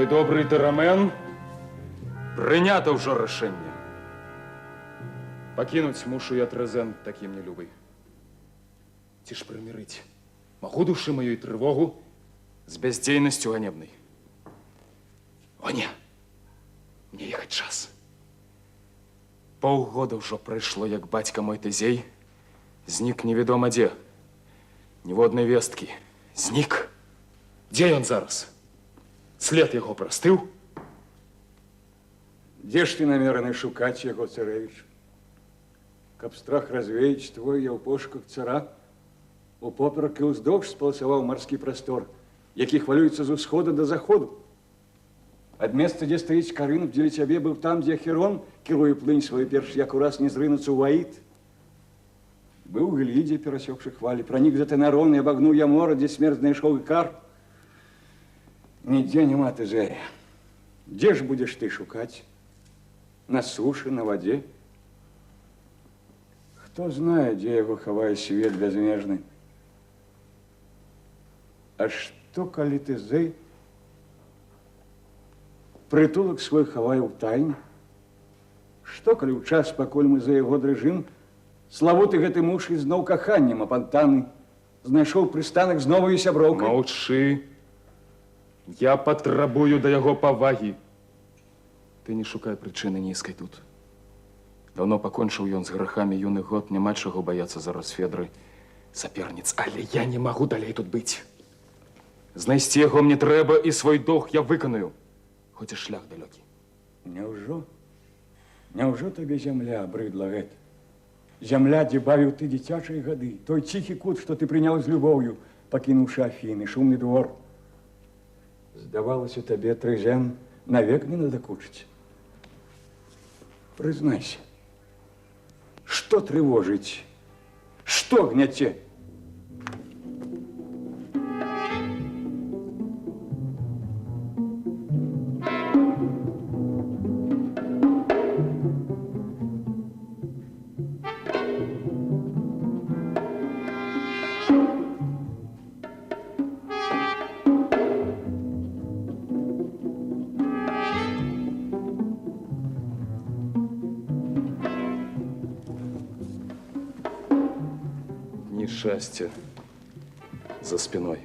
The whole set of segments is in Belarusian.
Мой добрий Терамен, прийнято вже рішення. Покинуть мушу я Трезен таким нелюбий. Ці ж примирить могу души мою и тревогу с бездейностью ганебной. О, не! Мне ехать час. Полгода уже пройшло, як батька мой Тезей зник неведомо де. Ніводної вестки. Зник. Де он зараз? След його простив? Де ж ти намерений шукати його, царевич? Каб страх развеять твой, я в пошуках цара упоперек і уздовж сполосував морський простор, який хвалюється з усходу до заходу. Ад места, де стоїть Карин, вділі тебе був там, де Херон кірує плынь свою, перш як ураз не зринуться у Аїд. Был в Галиде, пересекший хвали, проник за Тенарон и обогнул я море, где смерть знайшов Икар. Нигде нема Тезея. Где ж будешь ты шукать? На суше, на воде? Кто знает, где его ховает свет безмежный. А что, коли Тезей притулок свой ховае в тайне? Что, коли в час, пакуль мы за его дрыжим, славуты гэты муж ізноў каханнем апантаны, знайшоў прыстанак з новаю сяброўкай. Маўчы. Я патрабую да яго павагі. Ты не шукай прычыны нізкай тут. Давно пакончыў ён з грахамі юных год, няма чаго баяцца зараз Федры саперніц, але я не магу далей тут быць. Знайсці яго мне трэба, і свой долг я выканаю, хоць і шлях далёкі. Няўжо табе зямля абрыдла гэта? Зямля, дзе бавіў ты дзіцячыя гады, той ціхі кут, што ты прыняў з любоўю, пакінуўшы Афіны, шумны двор. Здавалася табе, Трезен навек не надакучыць. Прызнайся, што трывожыць, што гняце? Шчасце за спиной.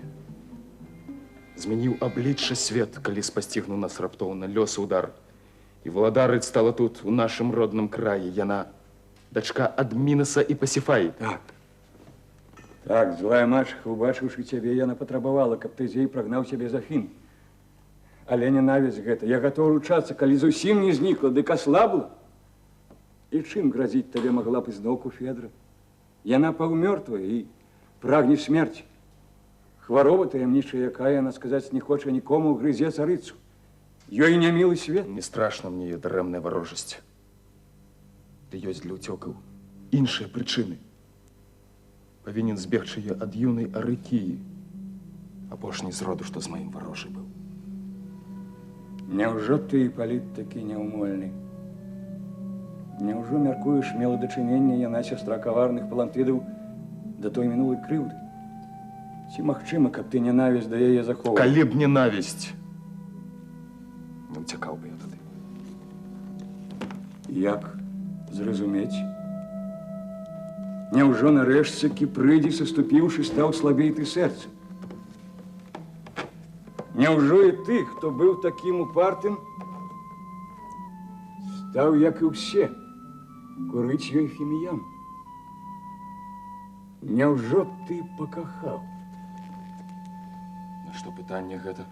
Змяніў аблічча свет, калі спасцігнуў нас раптоўна лёс удар. І валадарыць стала тут, у нашым родным краі. Яна дачка ад Мінаса і Пасіфаі. Так, злая мачыха, убачыўшы цябе, яна патрабавала, каб Тезей прагнаў цябе з Афін. Але ненавісць гэта. Я гатова ручацца, калі зусім не знікла, дык аслабла. І чым гразіць табе магла б ізноўку Федра? Яна паўмёртвая і прагне смерці. Хвароба таямнічая, якая, яна сказаць не хоча нікому, грызе царыцу. Ёй не мілы свет. Не страшна мне дарэмная варожасць. Ды ёсць для ўцёкаў іншыя прычыны. Павінен збегчы я ад юнай Арыкіі, апошні з роду, што з маім варожай быў. Няўжо ты, Іпаліт, такі няўмольны? Няўжо мяркуеш, мела дачыненне яна сястра каварных палантыдаў да той мінулай крыўды? Ці магчыма, каб ты ненавісць да яе захоўваў? Калі б ненавісць, не ўцякаў бы я тады. Як зразумець? Няўжо нарэшце прыйдзе, саступіўшы, стаў слабей ты сэрца? Няўжо і ты, хто быў такім упартым, стаў, як і ўсе, курыць ёй фіміям? Няўжо ты пакахаў? На што пытанне гэта?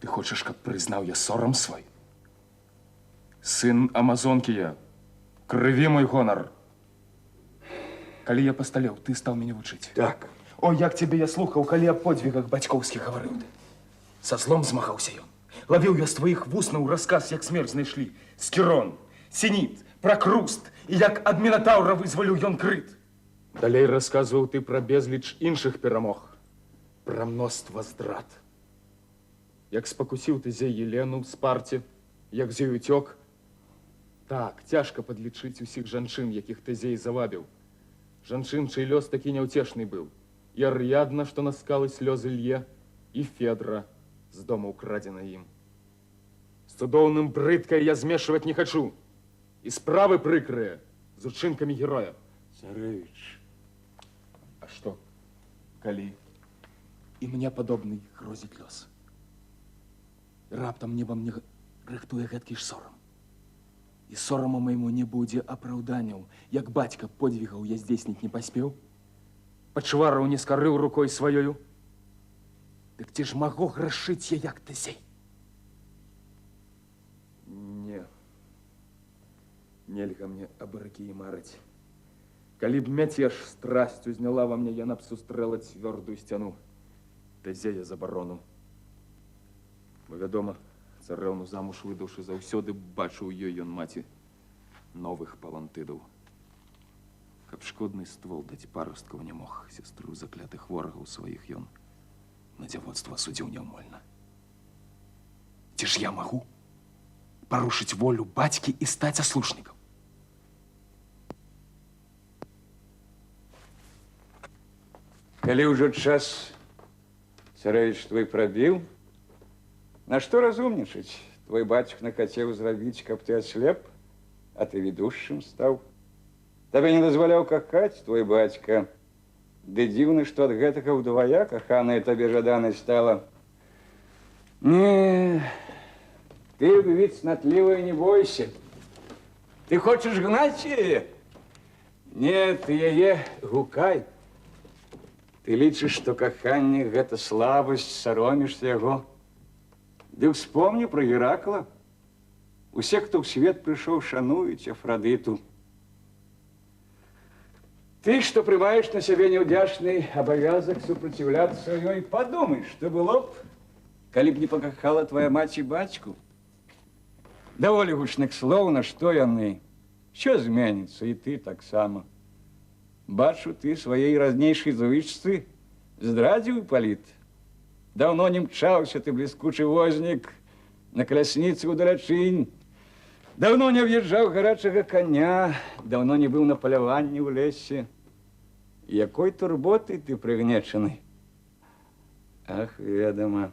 Ты хочаш, каб прызнаў я сорам свой? Сын амазонкі я, крыві мой гонар. Калі я пасталеў, ты стаў мяне вучыць. Так. О, як цябе я слухаў, калі аб подзвігах бацькоўскіх гаварыў ты. Са злом змагаўся ён. Лавіў я з тваіх вуснаў расказ, як смерць знайшлі. Скірон, Сініт, Пракруст, і як ад Мінатаўра вызваліў ён крыт. Далей расказваў ты пра безліч іншых перамог, пра мноства здрад. Як спакусіў ты Зей Елену ў Спарце, як з ёй уцёк. Так, цяжка падлічыць усіх жанчын, якіх Тезей завабіў. Жанчын, чый лёс такі няўцешны быў. І Ар'ядна, што на скалы слёзы лье, і Федра, с дома украденное им. С цудоўным брыдкай я змешивать не хочу. И справы прикрые с учинками героя. Царевич. А что, коли и мне подобный грозит лёс? Раптом небо мне рыхтуе гэткі ж сорам. І сораму моему не будзе апраўданняў, як бацька подвігаў я здзейсніць не паспеў, пачвараў не скарыў рукой сваёю. Дык ці ж магу грашыць я, як ты сей? Не. Нельга мне абырыкі і марыць. Калі б мяцеж страсцю зняла во мне, яна б сустрэла цвёрдую сцяну. Тазея забарону. Бо, вядома, царэўну замуж выдаўшы, заўсёды бачыў ёй ён маці новых палантыдаў. Каб шкодны ствол даць парасткаў не мог, сестру заклятых ворагаў сваіх ён на дзявоцтва судзіў няўмольна. Ці ж я магу парушыць волю бацькі і стаць аслушнікам? Калі ўжо час царэвіч твой прабіў, на што разумнічаць? Твой бацька накацеў зрабіць, каб ты аслеп, а ты ведушчым стаў. Табе не дазваляў кахаць твой бацька. Ды дзіўна, што ад гэтага ўдвая каханая табе жаданай стала. Не, ты, любіць цнатлівая, не бойся. Ты хочаш гнаць яе? Не, ты яе гукай. Ты лічыш, што каханне – гэта слабасць, саромішся яго. Ды ўспомні пра Геракла. Усе, хто ў свет прыйшоў, шануюць Афрадыту. Ты, што прымаеш на сябе няўдзячны абавязак супраціўляцца ёй, падумай, што было б, калі б не пакахала твая маці бацьку. Даволі гучных слоў, на што яны? Що зменіцца, і ты таксама. Бачу, ты сваей разнейшай звычцы здрадзіў Іпаліт. Даўно не мчаўся ты, бліскучы вознік, на калясніцы ўдалячынь. Даўно не в'язджаў гарачага коня, даўно не быў на паляванні ў лесе. Якой турботай ты прыгнечаны? Ах, ведама,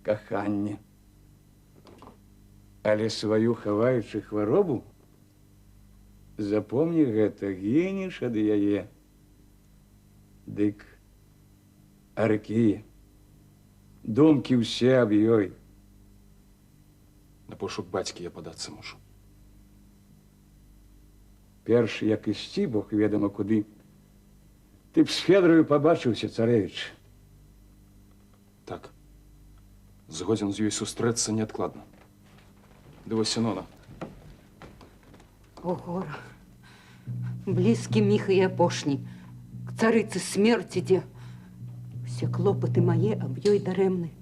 каханне. Але сваю хаваючы хваробу, запомні гэта, гінеш ад яе. Дык, аркі, думкі ўсе аб ёй. На пошук бацькі я падацца мушу. Перш, як ісці, Бог ведама куды, ты б з Федрою пабачыўся, царэвіч. Так, згодзін з ёй сустрэцца неадкладна. Ды вось Сінона. О, гора, блізкі міг і апошні, к царыцы смерць ідзе. Все клопаты мае аб ёй дарэмны.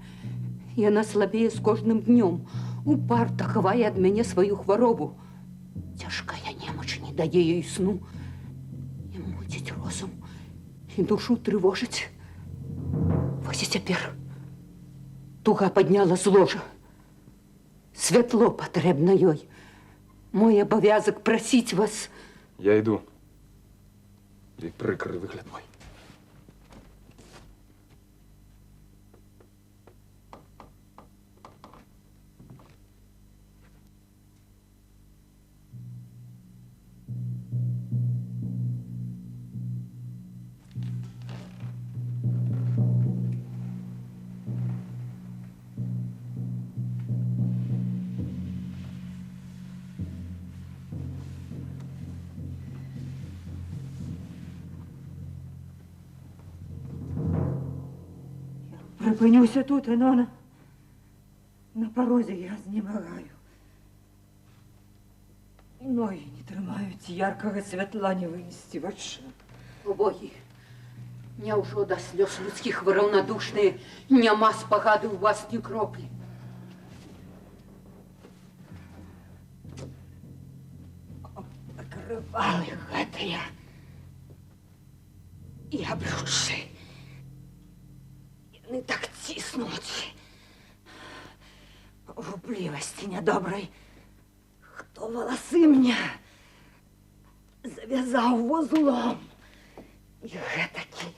Яна слабее з кожным днём, упарта хавае ад мяне сваю хваробу. Цяжкая немач не дае ёй сну. І муціць розум, і душу трывожыць. Вось і цяпер туга падняла з ложа. Святло патрэбна ёй. Мой абавязак прасіць вас. Я іду. І прыкры выгляд мой. Припинюся тут, Інона. На порозі я знемагаю. Ноги не тримають, яркого святла не вынести вачча. О, богі, няўжо да слёз людскіх вы раўнадушныя, няма спагады ў вас ні кроплі. Покрывалы гэтыя і аблючы. Яны так ціснуць. Руплівасці нядобрай. Хто валасы мне завязаў вузлом. І гэтакі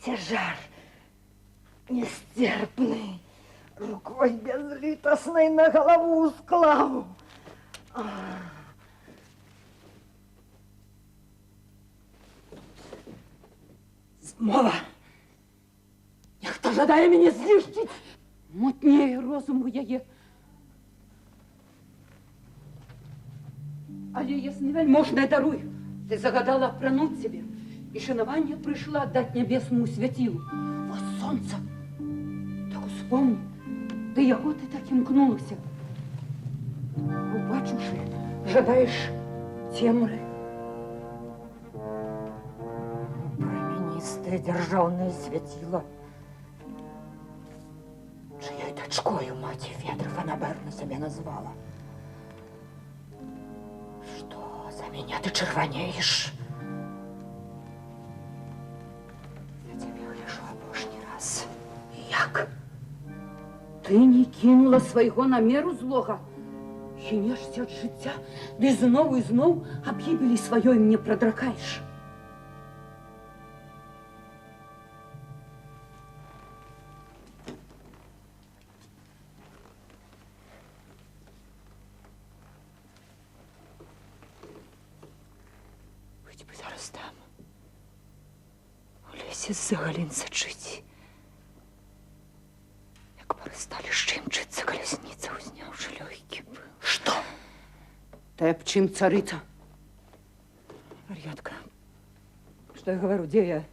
цяжар нестерпны Рукой безлитосной на голову склав. Змова! Ніхто жадає мене знищити! Мутнее розуму яе. Але ясны вельможная даруй, ты загадала апрануць себе, і шанаванне прыйшла аддаць нябеснаму свяцілу. Во сонца! Так успомни, да яго ты так імкнулася. Убачыўшы, жадаеш цемры. Променистое державное светило. Чьей дочкою мать Федор Фанаберна себя назвала. Что за меня ты червонеешь? Я тебе гляжу апошні раз. Як? Ты не кинула свайго намеру злога? Хінешся ад жыцця, ды зноў і зноў аб'явілі сваёй мне прадракаеш. Быть бы зараз там, у лесе з-за галін сачыць. Як перестали ще мчиться колесниця, узнявши легкі был. Что? Ты об чим, царица? Варьятка, что я говорю, где я?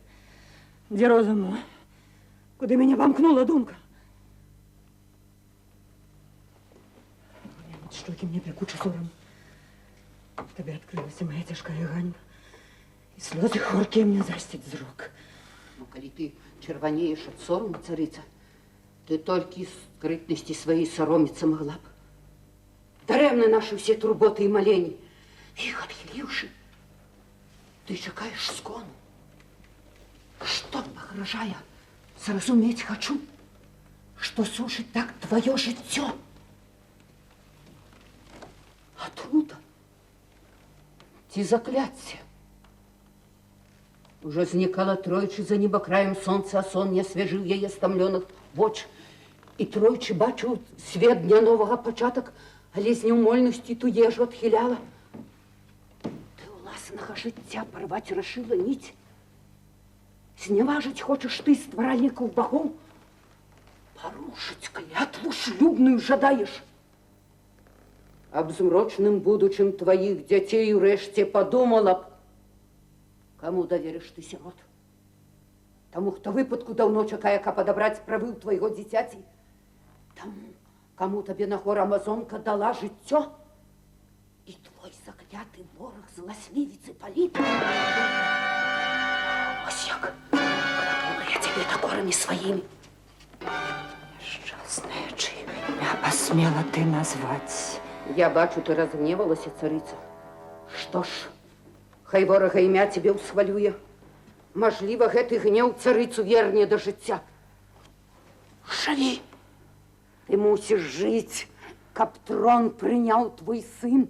Где розум мой? Куда меня вомкнула думка? Щеки мне пекучі сором. Тебе открылась моя тяжкая ганьба. И слезы хоркие мне застить з рук. Ну, коли ты червонеешь от сорому, царица, ты только из скрытности своей соромиться могла б. Даремны наши все турботы и моления. Их отхиливши, ты чекаешь скону. Что, погрожая, зразуметь хочу, что сушит так твое життё. Отруда. Ці закляться. Уже зникала тройчы за небокраем сонца, а сон не освежил яе стомленых воч. И тройчы бачыў свет дня нового початок, але з няўмольнасці ту ежу адхіляла. Ты уласнага жыцця порвать рашыла ніць. Зневажить хочешь ты стваральнікаў богоў? Порушить клятву шлюбную жадаешь? Об змрочным будучым твоих детей урэшце подумала б. Кому доверишь ты сирот? Тому, хто выпадку давно чакае, каб падабраць правы ў твайго дзіцяці? Тому, кому табе на гор Амазонка дала жыццё? І твой закляты вораг зласлівіцы Паліп? Ось як крапнула я тебе докорами своими. Несчастное, чье имя посмела ты назвать? Я бачу, ты разгневалася, царица. Что ж, хай ворага імя тебе усхвалюе. Можливо, гэты гнеў царицу верне до жыцця. Жыві! Ты мусіш жыць, каб трон прыняў твой сын.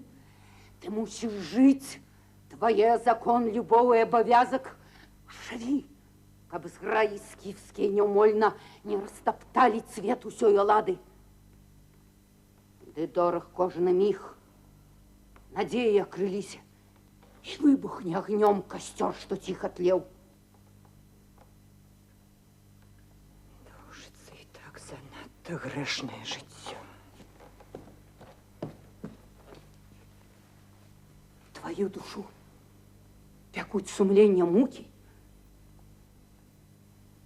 Ты мусіш жыць, твое закон, любовь и обовязок. Жыві, каб зграі скіфскія няўмольна не растапталі цвет усёй алады. Ды дорог кожны міг, надеи окрыліся, и выбухне огнем костер, что тихо тлел. Душится и так занадто грешное жыццё. Твою душу пекуть сумлення муки.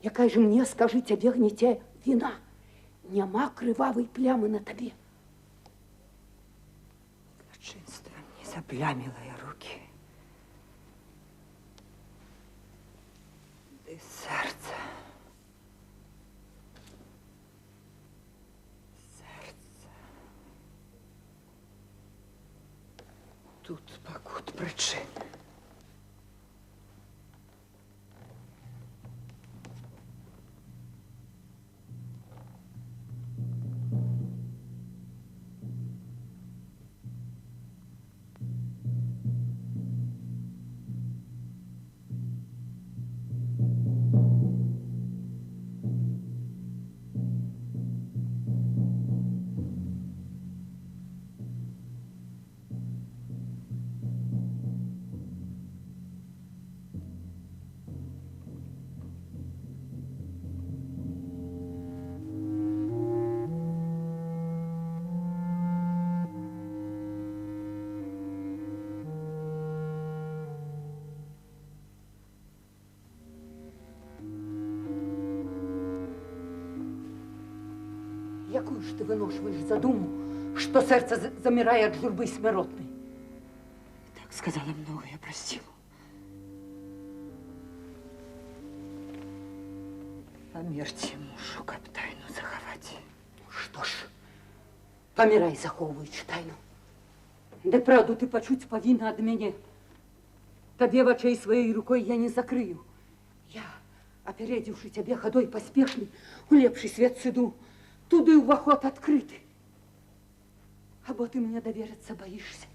Якая же мне, скажи, тебе гнете вина? Нема крывавой плямы на тебе. Злочинство не заблямило я руки. Да и сердце. Тут покут причини. якую ж ты выношиваешь задуму, что сердце замирает от журбы смиротной? Так сказала много, я простила. Памерці мушу, каб тайну захаваць. Что ж, помирай, захоўваючы тайну. Да правду ты пачуць павінна ад мяне. Табе вачэй сваёй рукой я не закрыю. Я, опередивши тебе ходой поспешный, у лепший свет сыду, туды уваход открыты. Або ты мне довериться боишься.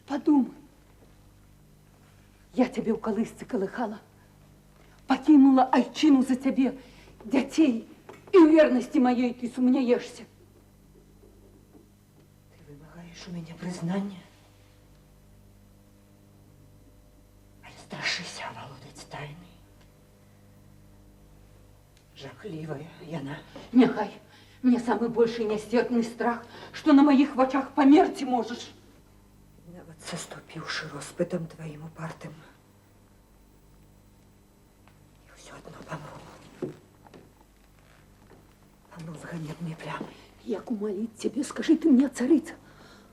Подумай. Я тебе у колысцы колыхала, покинула айчину за тебе, детей, и в верности моей ты сумняешься. Ты вымагаешь у меня признания? Але страшыся оволодаць тайной. Жахливая яна. Нехай, мне самый больший нестерпный страх, что на моих вачах померти можешь. Нават саступіўшы роспытам твоим упартым, я все одно помру. Помру с ганебной плямой. Як умолить тебе, скажи ты мне, царица,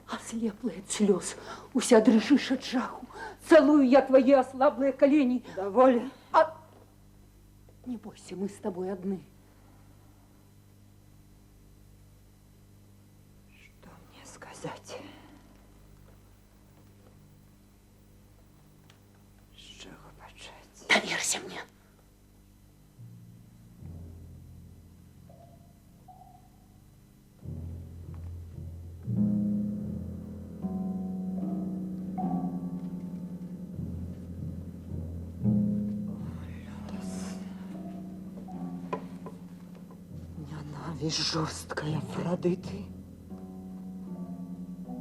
ослеплая от слез, уся дрожишь от жаху, целую я твои ослаблые колени. Довольно. А не бойся, мы с тобой одны. Что мне сказать? С чего почать? Доверься мне. Ненависть жорсткая, Афродиты.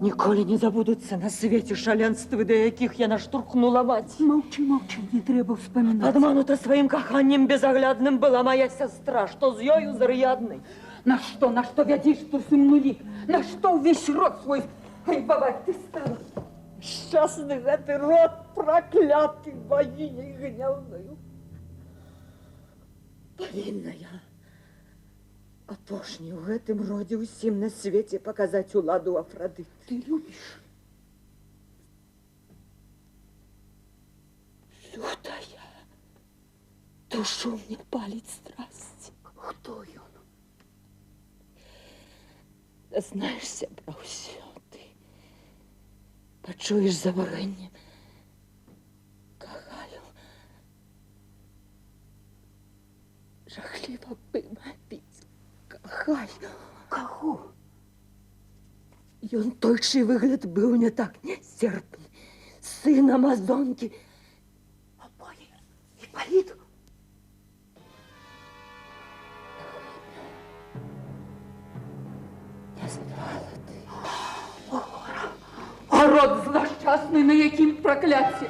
Ніколи не забудуться на свете шаленствы, до яких я наштурхнула мать. Молчи, молчи, не треба вспоминать. Подманута своим каханнем безоглядным была моя сестра, что з ёю зарядной. На что вядишь ты сумнули? На что весь род свой хайбовать ты стала? Счастный гэты род, проклятый богиней гневною. Повинная. Апошні ў гэтым родзе ўсім на свеце показаць уладу Афродыты. Ты любишь? Лютая. Душу мне палит страсть. Кто он? Дазнаешься про ўсё ты. Пачуеш заварэнне. Кахаю. Жахліва вымавіць. Кахаю. Кого? Ён тойчий выгляд быў не так нестерпны. Сын Амазонки. Обоє. Ипполит? Не знала ты. А род злощасний, на яким прокляття?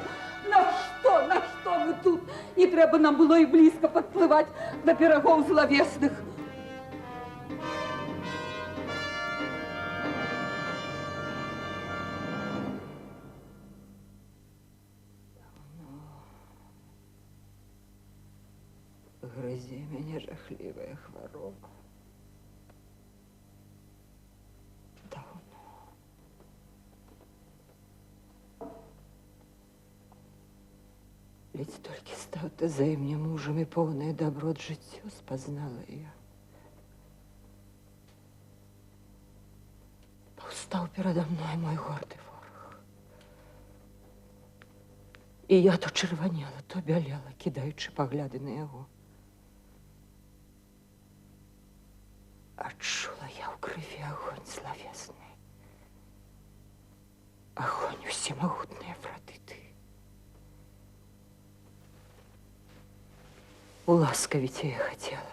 На что ви тут? Не треба нам було і близько підпливати до пирогов зловесних. Грызе мяне жахлівая хвароба. Давно. Ведь толькі стаў ты займне мужем і поўнае даброт жыццё спазнала я. Паўстаў перада мной мой горды вораг. І я то чырванела, то бялела, кідаючы пагляды на яго. Адчула я ў крыві агонь злавесны. Агонь усемагутнай Афродыты. Уласкавіць я хацела.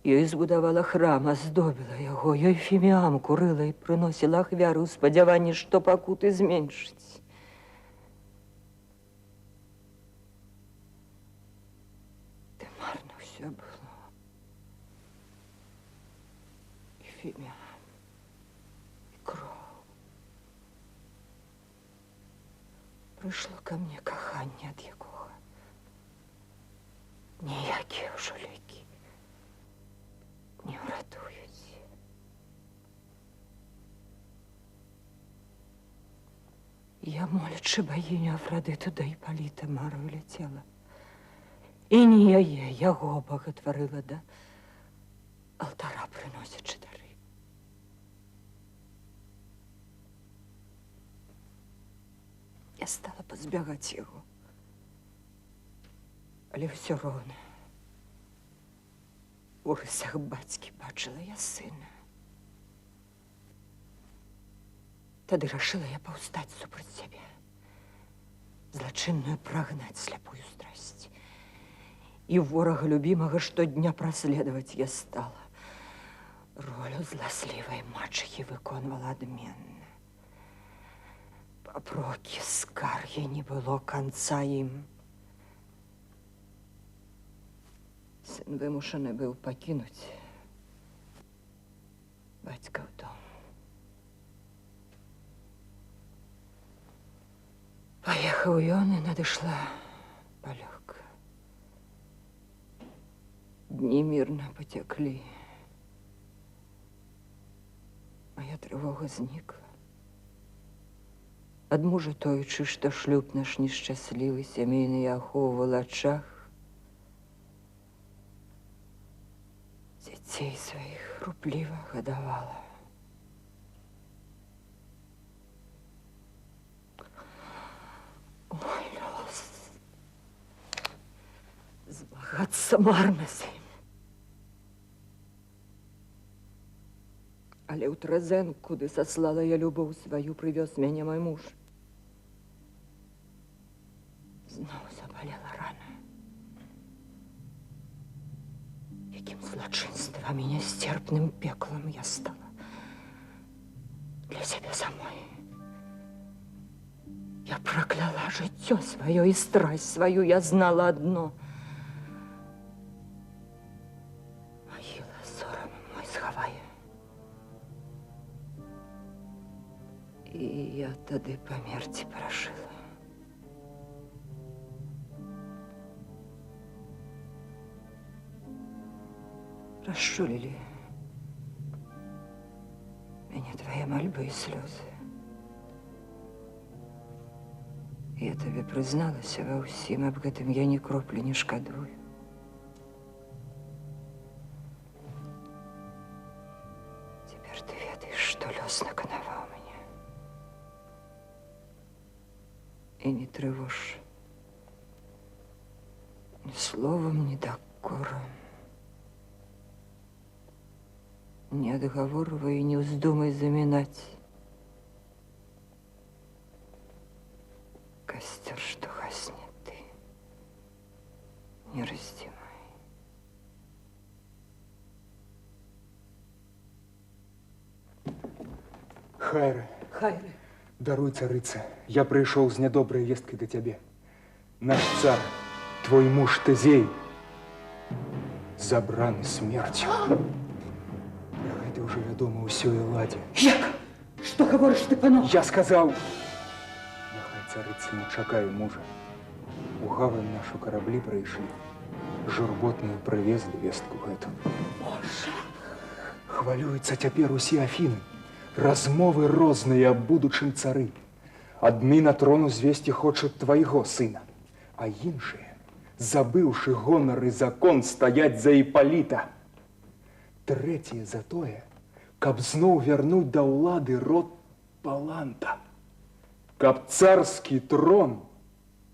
Ёй збудавала храм, аздобіла яго, ёй фіміам курыла і прыносіла ахвяры ў спадзяванні, што пакуты зменшыць. Ды марна ўсё было. Фіміам, і кроў. Прыйшло ка мне каханне, ад якога ніякія ўжо лекі не Я, молячи богиню Афродиту да Іпполіта, марою летела. І не яе, яго боготворила, да алтара приносячи дари. Я стала позбягаць яго. Але ўсё роўна. У рысах бацькі бачыла я сына. Тады рашыла я паўстаць супраць сябе. Злачынную прагнаць сляпую страсць. І ворага любімага штодня праследаваць я стала. Ролю зласлівай мачыхі выконвала адменна. Папрокі скаргі не было канца ім. Сын вымушаны быў пакінуць бацькаў дом. Паехаў ён, і надышла палёгка. Дні мірна пацяклі. Мая трывога знікла. Ад мужа тоючы, што шлюб наш нешчаслівы, сямейны я ахоўвала ачах, дзяцей сваіх рупліва гадавала. Ой, лёс. Змагацца марна з ім. Але ў Трэзэн, куды саслала я любоў сваю, прывёз мяне мой муж. Зноў забалела рана. Якім злачынствам і нясцерпным пеклам я стала для сябе самой. Я прокляла жыццё сваё і страсть сваю, я знала адно. Магіла сорам мой схавае. І я тады памерці прашыла. Расчулілі мяне твае мольбы і слёзы. Я табе прызналася ва ўсім, аб гэтым я ні кроплі не шкадую. Цяпер ты ведаеш, што лёс наканаваў мяне. І не трывож ні словам, ні дакорам. Не отговорывай и не вздумай заминать. Костер, что гаснет, ты не раздевай. Хайры, Хайры, даруй, царыца, я прыйшоў з нядобрай весткай да цябе. Наш цар, твой муж Тезей, забраны смерцю. Гэта ўжо вядома ўсё і ладзе. як? Што гаворыш ты, пано? Я сказаў, няхай царыца не чакае мужа. У гавань нашу караблі прыйшлі. Журботныя прывезлі вестку гэту. Боже! Хвалююцца цяпер усе Афіны. Размовы розныя аб будучым цары. Адны на трону звесці хочуць твайго сына, а іншыя, забыўшы гонар і закон, стаяць за Іпполіта. Трэція за тое, каб зноў вярнуць да ўлады род Паланта, каб царскі трон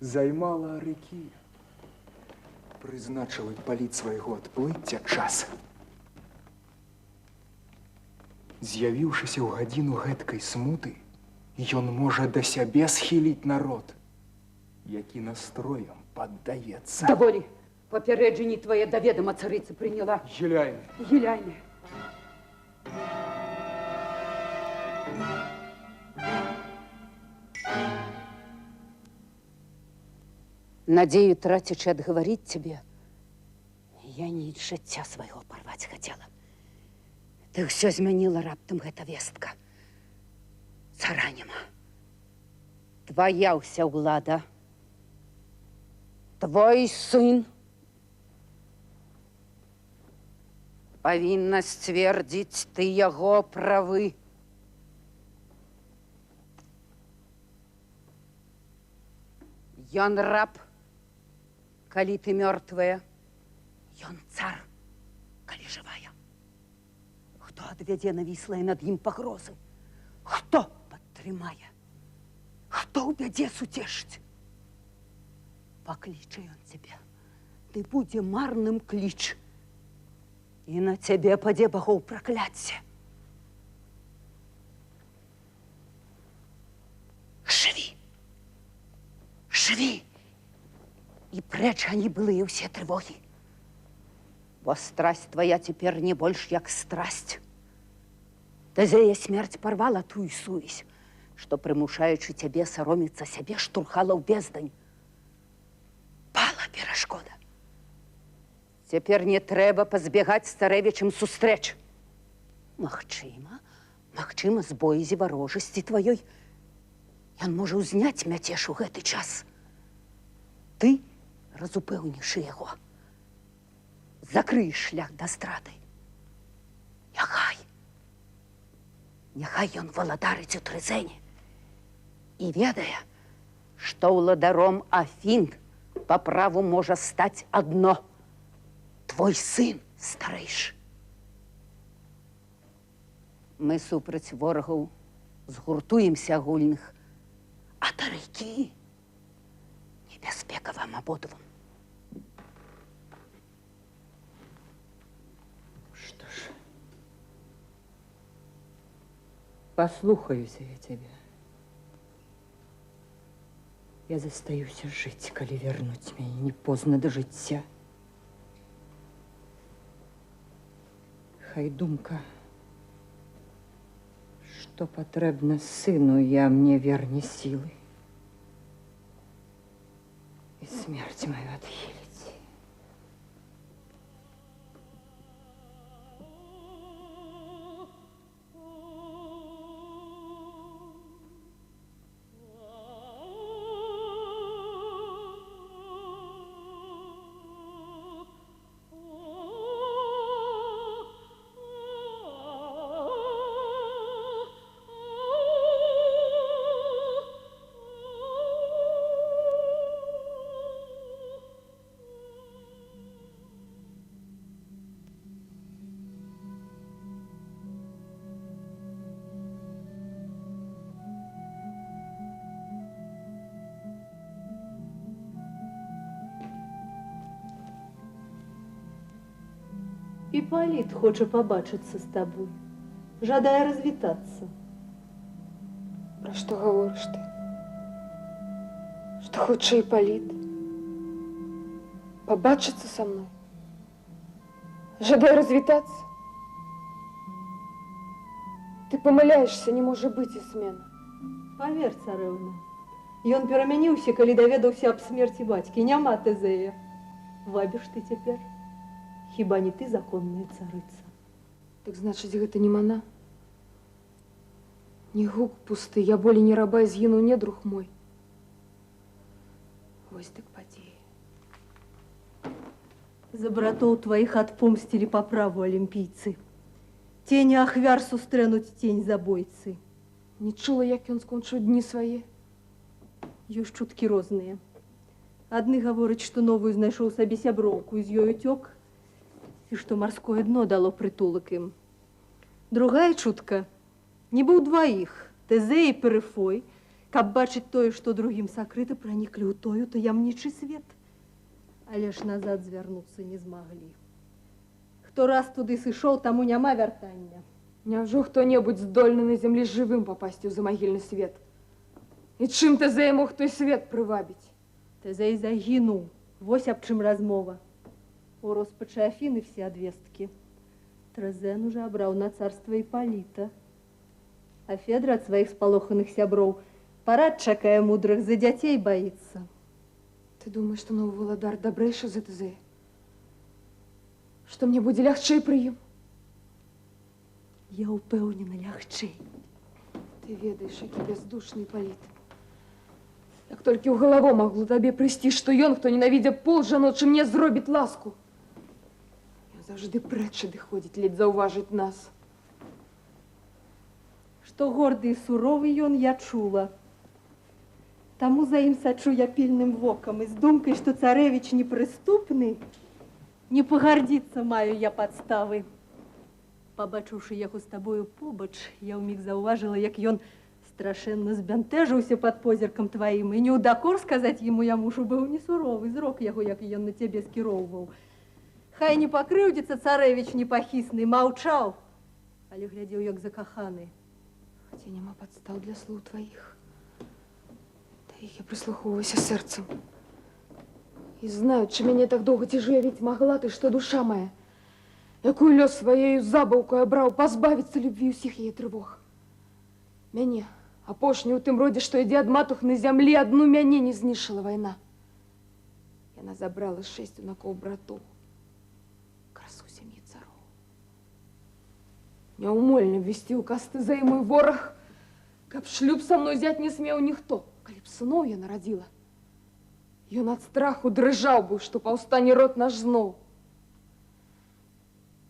займала Арыкія. Прызначыў Іпполіт свайго адплыцця час. З'явіўшыся ў гадзіну гэткай смуты, ён можа да сябе схіліць народ, які настроем паддаецца. Даволі, папярэджанні твае да ведама царыца прыняла. Геляйны. Геляйны. Надею, трацячы адгаварыць цябе, я ніч жыцця свайго парваць хацела. Ты ўсё змяніла раптам гэта вестка. Цара няма. Твоя ўся ўлада. Твой сын павінна сцвердзіць ты яго правы. Ён раб, калі ты мёртвая. Ён цар, калі жывая. Хто адвядзе навіслыя над ім пагрозы? Хто падтрымае? Хто ў бядзе суцешыць? Пакліча ён цябе, ты будзе марным кліч. І на цябе падзе багоў пракляцце. Жыві! Жыві! І прэч ані былыя ўсе трывогі. Бо страсть твоя цяпер не больш як страсть. Тезея смерць парвала тую сувязь, што, прымушаючы цябе сароміцца сябе, штурхала ў бездань. Пала перашкода. Цяпер не трэба пазбегаць з царэвічам сустрэч. Магчыма, з боязі варожасці тваёй ён можа ўзняць мяцеж у гэты час. Ты разупэўнішы яго. Закрыеш шлях да страты. Няхай ён валадарыць у Трызэне і ведае, што ўладаром Афін па праву можа стаць адно – твой сын старэйшы. Мы супраць ворагаў згуртуемся агульных, а тарыкі небяспека вам абодвум. Что ж, послухаюся я тебя. Я застаюся жыць, калі вернуць мяне не позна да жыцця. Хай думка, што патрэбна сыну, я мне верне сілы. І смерць маю адхіліць. Ипполит хочет побачиться с тобой, жадая развітаться. Про что говоришь ты? Что хочешь, Ипполит? Побачиться со мной? Жадая развітаться? Ты помыляешься, не может быть Ісмена. Поверь, царэўна, ён перамяніўся, калі даведаўся аб смерці бацькі. Няма Тезея. Вабіш ты цяпер? Хіба не ты законная царыца? Так значит, гэта не мана? Не гук пусты, я болей не раба, згіну, не друг мой. Вось так падзеі. За братоў тваіх адпомсцілі па праву алімпійцы. Тені ахвяр сустрэнуць тень забойцы. Не чула, як ён скончыў дні свае? Ёсць чуткі розныя. Адны гавораць, што новую знайшоў сабе сяброўку, і з ёй уцёк, і што марское дно дало прытулак ім. Другая чутка, нібы ў дваіх, Тезей і Перыфой, каб бачыць тое, што другім сакрыта, праніклі ў тою таямнічы свет. Але ж назад звярнуцца не змаглі. Хто раз туды сышоў, таму няма вяртання. Няўжо хто-небудзь здольны на зямлі жывым папасці ў замагільны свет? І чым Тезей мог той свет прывабіць? Тезей загінуў. Вось аб чым размова. У роспачы Афіны все адвесткі. Трезен уже абраў на царства Іпполіта. А Федра ад сваіх спалоханых сяброў парад чакае мудрых, за дзяцей баіцца. Ты думаешь, что новый валадар дабрэйшы за Тезея? Что мне будзе лягчэй пры ім? Я ўпэўнена, лягчэй. Ты ведаеш, які бяздушны Іпполіт. Як толькі ў галаву магло табе прыйсці, што ён, хто ненавідзе пол жаночы, мне зробіць ласку. Заўжды прэч адыходзіць, ледзь заўважыць нас. Што горды і суровы ён, я чула. Таму за ім сачу я пільным вокам і з думкай, што царэвіч непрыступны, не пагардзіцца маю я падставы. Пабачыўшы яго з табою побач, я ўміг заўважыла, як ён страшэнна збянтэжыўся пад позіркам тваім, і не ў дакор сказаць яму мушу быў не суровы зрок яго, як ён на цябе скіроўваў. Хай не пакрыўдзіцца царэвіч непахісны, маўчаў, але глядзеў, як закаханы. Хаця няма падстаў для слоў тваіх. Да іх я прыслухоўваюся сэрцам. І знаючы мяне так доўга, ці ж уявіць магла ты, што душа мая, якую лёс сваею забаўкою абраў, пазбавіцца любві ўсіх яе трывог. Мяне, апошнюю ў тым родзе, што ідзе ад матухны зямлі, адну мяне не знішчыла вайна. Яна забрала 6 юнакоў братоў, красу сям'і цароў. Няўмольна ввесці ў касты за і мой вораг, каб шлюб са мной взяць не смеў ніхто, калі б сыноў я нарадзіла. Ён ад страху дрыжаў бы, што паўстане род наш зноў.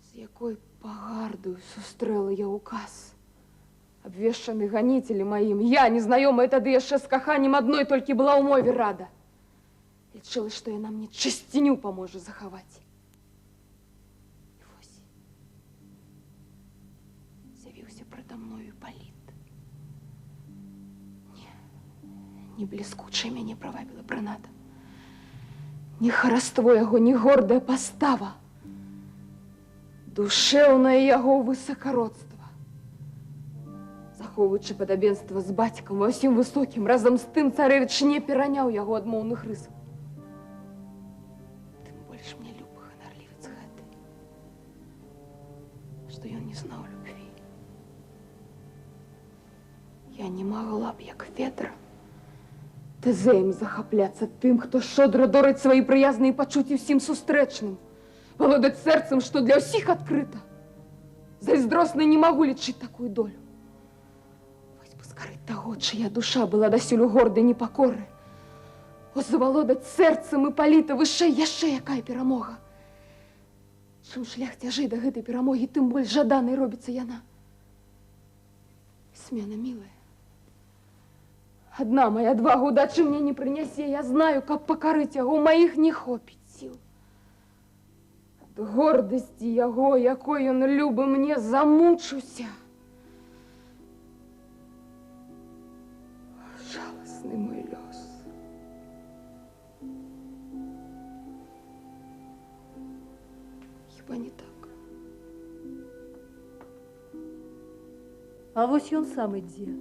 З якой пагардою сустрэла я указ, абвешчаны ганіцелі маім. Я, незнаёмая тады яшчэ з каханнем, адной толькі была ў мове рада. Лічыла, што яна мне чысціню паможа захаваць. І вось з'явіўся прада мною паліт. Не бліскучая мяне правабіла прынада. Ні хараство яго, ні гордая пастава. Душэўнае яго высакародства. Захоўваючы падабенства з бацькам ва ўсім высокім, разам з тым царэвіч не пераняў яго адмоўных рысаў. Тым больш мне любы ганарлівец гэты, што ён не знаў любві. Я не магла б, як Федра, тэзеем захапляцца тым, хто шчодра дорыць свае прыязныя пачуцці ўсім сустрэчным, валодаць сэрцам, што для ўсіх адкрыта. Зайздроснай не магу лічыць такую долю. Вось бы скарыць таго, чыя душа была дасюль у гордай непакоры. Ось завалодаць сэрцам і паліта вышэй яшчэ якая перамога. Чым шлях цяжэй да гэтай перамогі, тым больш жаданай робіцца яна. Смена мілая. Адна моя адвага удачы мне не прынясе. Я знаю, каб пакарыць яго, у маіх не хопіць сіл. Ад гордасці яго, якой ён любы мне, замучуся. Жаласны мой лёс. Хіба не так? А вось ён сам ідзе.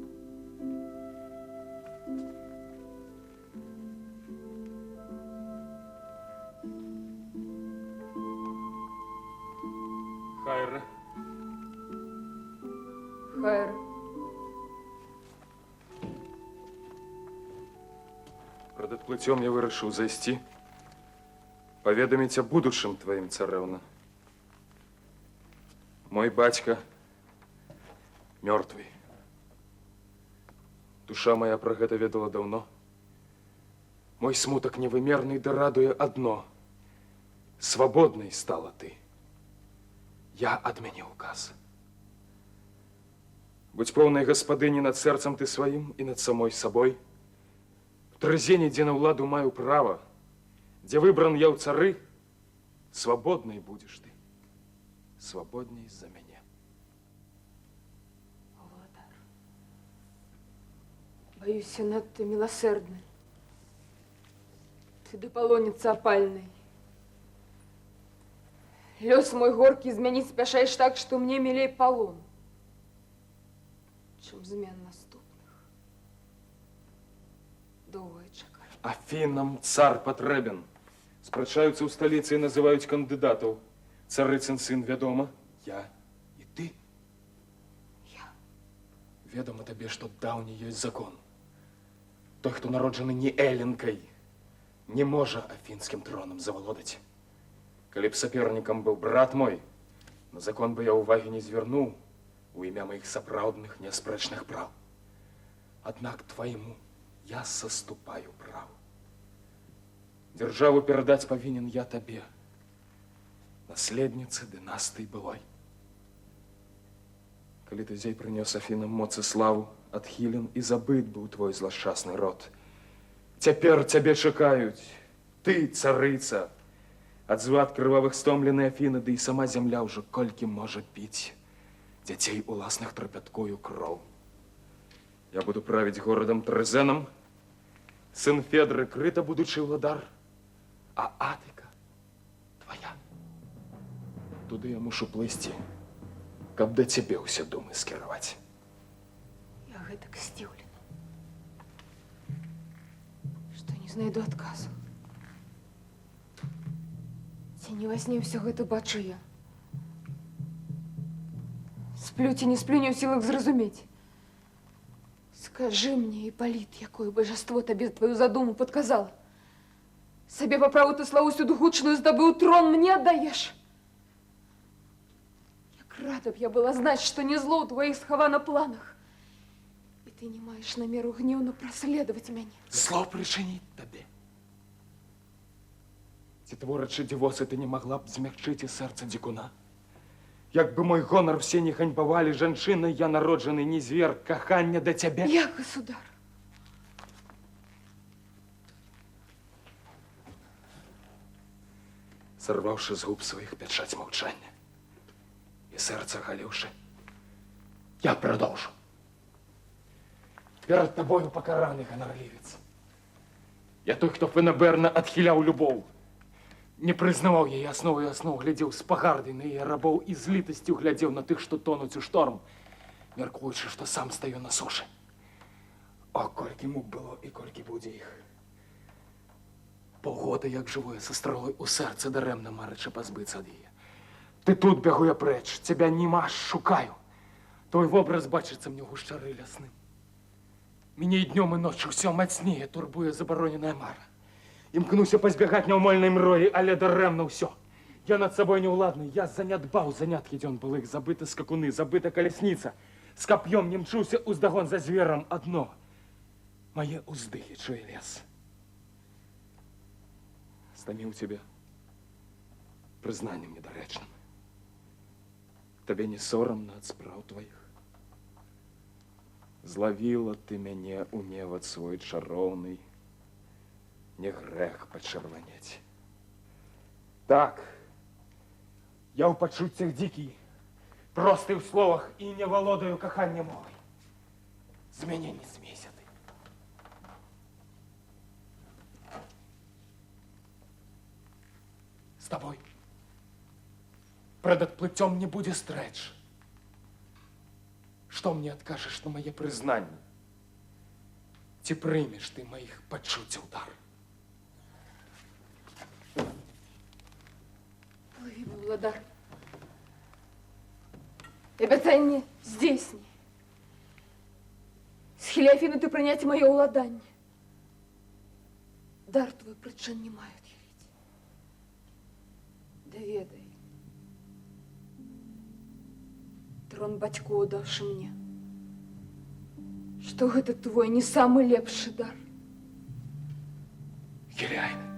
Хайра. Хайр. Перед адплыццём я вырашыў зайсці, паведаміць о будучым тваім, царэўна. Мой бацька мёртвы. Душа моя пра гэта ведала даўно. Мой смутак невымерны да радуе адно. Свабоднай стала ты. Я адмяніў указ. Будь поўнай гаспадыні над сэрцам ты сваім і над самой сабой. В трызені, дзе на ўладу маю права, дзе выбран я ў цары, свабоднай будзеш ты. Свабодней за мяне. Володар, боюся надта милосердны. Ты да палоніцца апальнай. Лёс мой горкі змяніць спяшаеш так, што мне мілей палон, чым змен наступных. Доўга чакаю. Афінам цар патрэбен. Спрачаюцца ў сталіцы і называюць кандыдатаў. Царыцын сын, вядома, я і ты. Я. Ведома табе, што даўні ёсць закон. Той, хто народжаны не эленкай, не можа афінскім тронам завалодаць. Калі б сапернікам быў брат мой, на закон бы я ўвагі не звярнуў у імя маіх сапраўдных няспрэчных праў. Аднак твайму я саступаю праву. Дзяржаву перадаць павінен я табе, наследніцы дынастыі былой. Калі ты зей прынёс Афінам моц і славу, адхілен і забыт быў твой злашчасны род. Цяпер цябе чакаюць. Ты, царыца. Адзвад крывавых стомлены Афіны, ды і сама зямля ўжо колькі можа піць. Дзяцей уласных трапяткою кроў. Я буду правіць горадам Трезенам. Сын Федры Крыта, будучы ўладар, а Атыка твоя. Туды я мушу плысці, каб да цябе ўсе думы скіраваць. Я гэтак здзіўлена, што не знайду адказу. Ці не во сне ўсё гэта бачу я? Сплю ці не сплю, не ў сілах зразумець. Скажи мне, Ипполит, якое божество тебе твою задуму подказало? Себе по праву ты славу сюду гучную здобыл, трон мне отдаешь? Як рада б я была знать, что не зло у твоих сховано планах. И ты не маешь намеру гневно проследовать меня. Зло причинить тебе. Ці творачы дзівосы ты не могла б змягчыць і сэрца дзікуна? Як бы мой гонор все не ганьбавалі, жанчына, я народжаны не звер, кахання да цябе. Я, государ. Сорваўшы з губ сваіх пячаць маўчання і сэрца галіўшы, я продолжу. Перад тобою покараны, ганарлівец. Я той, хто фенаберна адхіляў любоў. Не прызнаваў яе аснову і асноў, глядзеў з пагардай на яе рабоў і з літасцю глядзеў на тых, што тонуць у шторм, мяркуючы, што сам стаю на сушы. О, колькі мук было і колькі будзе іх. Паўгода, як жывое, са стралой у сэрцы, дарэмна марачы пазбыцца ад яе. Ты тут, бягу я прэч, цябя нема, шукаю. Твой вобраз бачыцца мне ў гушчары лясным. Мяне і днём, і ноччу ўсё мацнее турбуе забароненая мара. Імкнуся пазбягаць няўмольнай мроі, але дарэмна ўсё. Я над сабой неўладны, я занядбаў заняткі дзён былых, забыты скакуны, забыта калясніца. З кап'ём не мчуся уздагон за зверам адно. Мае ўздыхі чуе лес. Стаміў цябе прызнаннем недарэчным. Табе не сорамна ад спраў тваіх? Злавіла ты мяне ў невад свой чароўны, не грэх пачырванець. Так, я ў пачуццях дзікі, просты ў словах і не валодаю кахання мовай. З мяне не смейся ты. З табой пред адплыццём не будзе стрэч. Што мне адкажаш на мае прызнанні? Ці прымеш ты маіх пачуццяў дар? Плыви, Владар. И обещание здесь. Схили Афины ты принять мое уладание. Дар твой причин не мают явить. Доведай. Трон бацьку удавши мне, что это твой не самый лепший дар. Еляйна.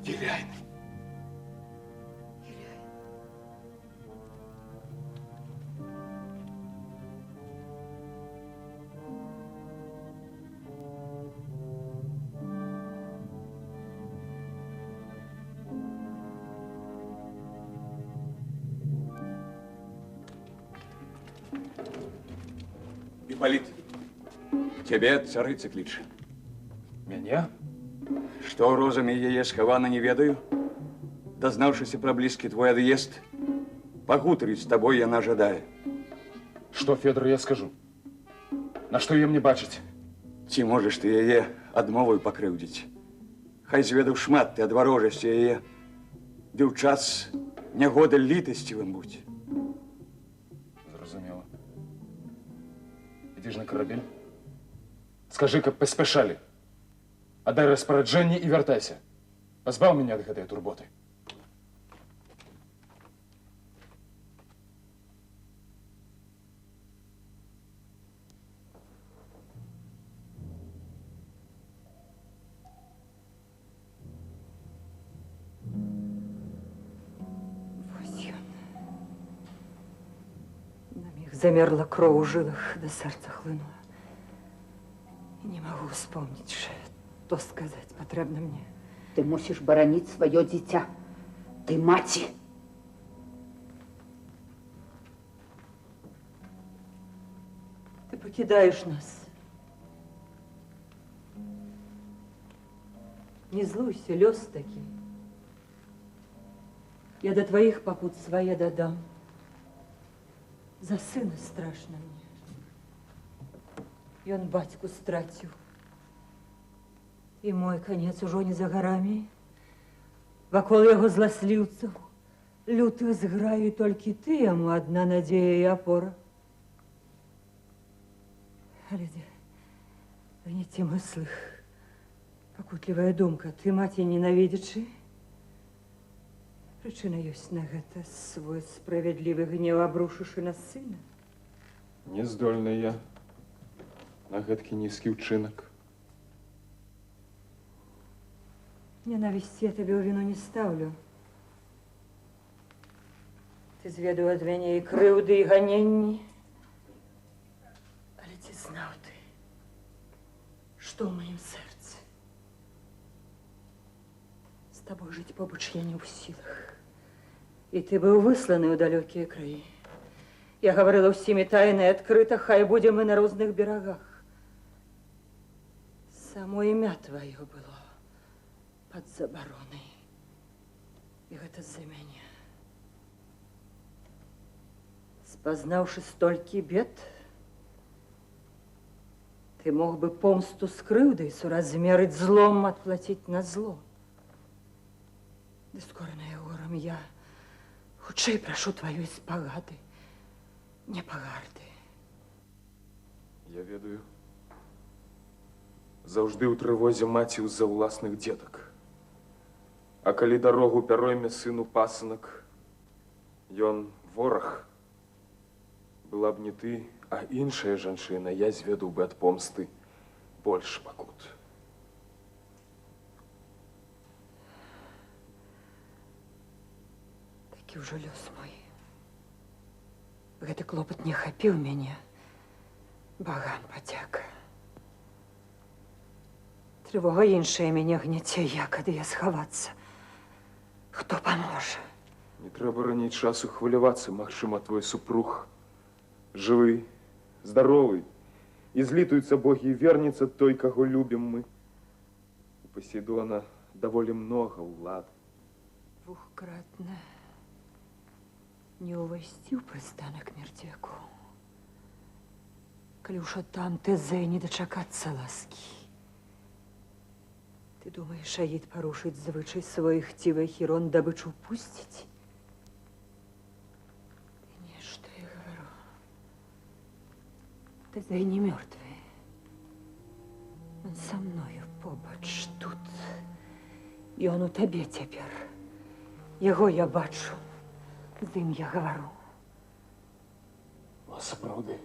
Еляйна. Ипполит, тебе царыца кліча. Мяне? Што розамі яе схавана не ведаю. Дазнаўшыся пра блізкі твой ад'езд, пагутарыць з табой яна жадае. Што, Федор, я скажу? На што яе мне бачыць? Ці можаш ты яе адмоваю пакрыўдзіць? Хай зведаў шмат ты ад варожасці яе, ды ў час нягоды літасцівым будь. Зразумела. Ідзі ж на карабель. Скажы, каб паспяшалі. Отдай распараджэнне і вяртайся. Пазбаў мяне ад гэтай турботы. Вось ён. Нам іх замерла кроў у жылах, да сэрца хлынула. І не магу вспомніць, што сказаць патрэбна мне. Ты мусіш бараніць сваё дзіця. Ты маці. Ты пакідаеш нас. Не злуйся, лёс такі. Я да тваіх пакут свае дадам. За сына страшна мне. Ён бацьку страціў. І мой канец ужо не за гарамі. Вакол яго зласліўцаў, лютых зграю, толькі ты яму адна надзея і апора. Глядзі, гнеце мыслых, пакутлівая думка, ты, маці, ненавідзячы? Прычына ёсць на гэта, свой справядлівы гнеў абрушышы на сына. Не здольны я на гэткі нізкі ўчынак. Ненавісці я табе ў віну не стаўлю. Ты зведаў ад мяне і крыўды, і ганенні. Але ці знаў ты, што ў маім сэрцы? З табой жыць побач я не ў сілах. І ты быў высланы ў далёкія краі. Я гаварыла ўсімі тайна і адкрыта, хай будзем мы на розных берагах. Само імя тваё было пад забаронай. І гэта з-за мяне. Спазнаўшы столькі бед, ты мог бы помсту з крыўдай суразмерыць злом, адплаціць на зло. Ды скоранае горам я хутчэй прашу тваёй спагады, не пагарды. Я ведаю. Заўжды ў трывозе маці з-за ўласных дзетак. А калі дарогу пяройме сыну пасынак, ён вораг. Была б не ты, а іншая жанчына, я зведаў бы ад помсты больш пакут. Такі ўжо лёс мой. Гэты клопат не хапіў мяне. Багам падзяка. Трывога іншая мяне гняце, як ад яе схавацца. Хто паможа? Не трэба раней часу хвалявацца, магчыма, твой супруг жывы, здаровы, і злітуюцца богі, і вернецца той, каго любім мы. У Пасейдона даволі многа ўлады. Двухкратна не ўвайсці ў прыстанак мертвяку. Калі ўжо там Тезей не дачакацца ласкі. Ты думаеш, Аід парушыць звычай свой, хцівы Хірон дабычу пусціць? Ты нешта я гавару. Тезей не мёртвы. Он са мною побач тут. І он у табе цяпер. Яго я бачу. З ім я гавару. А сапраўды.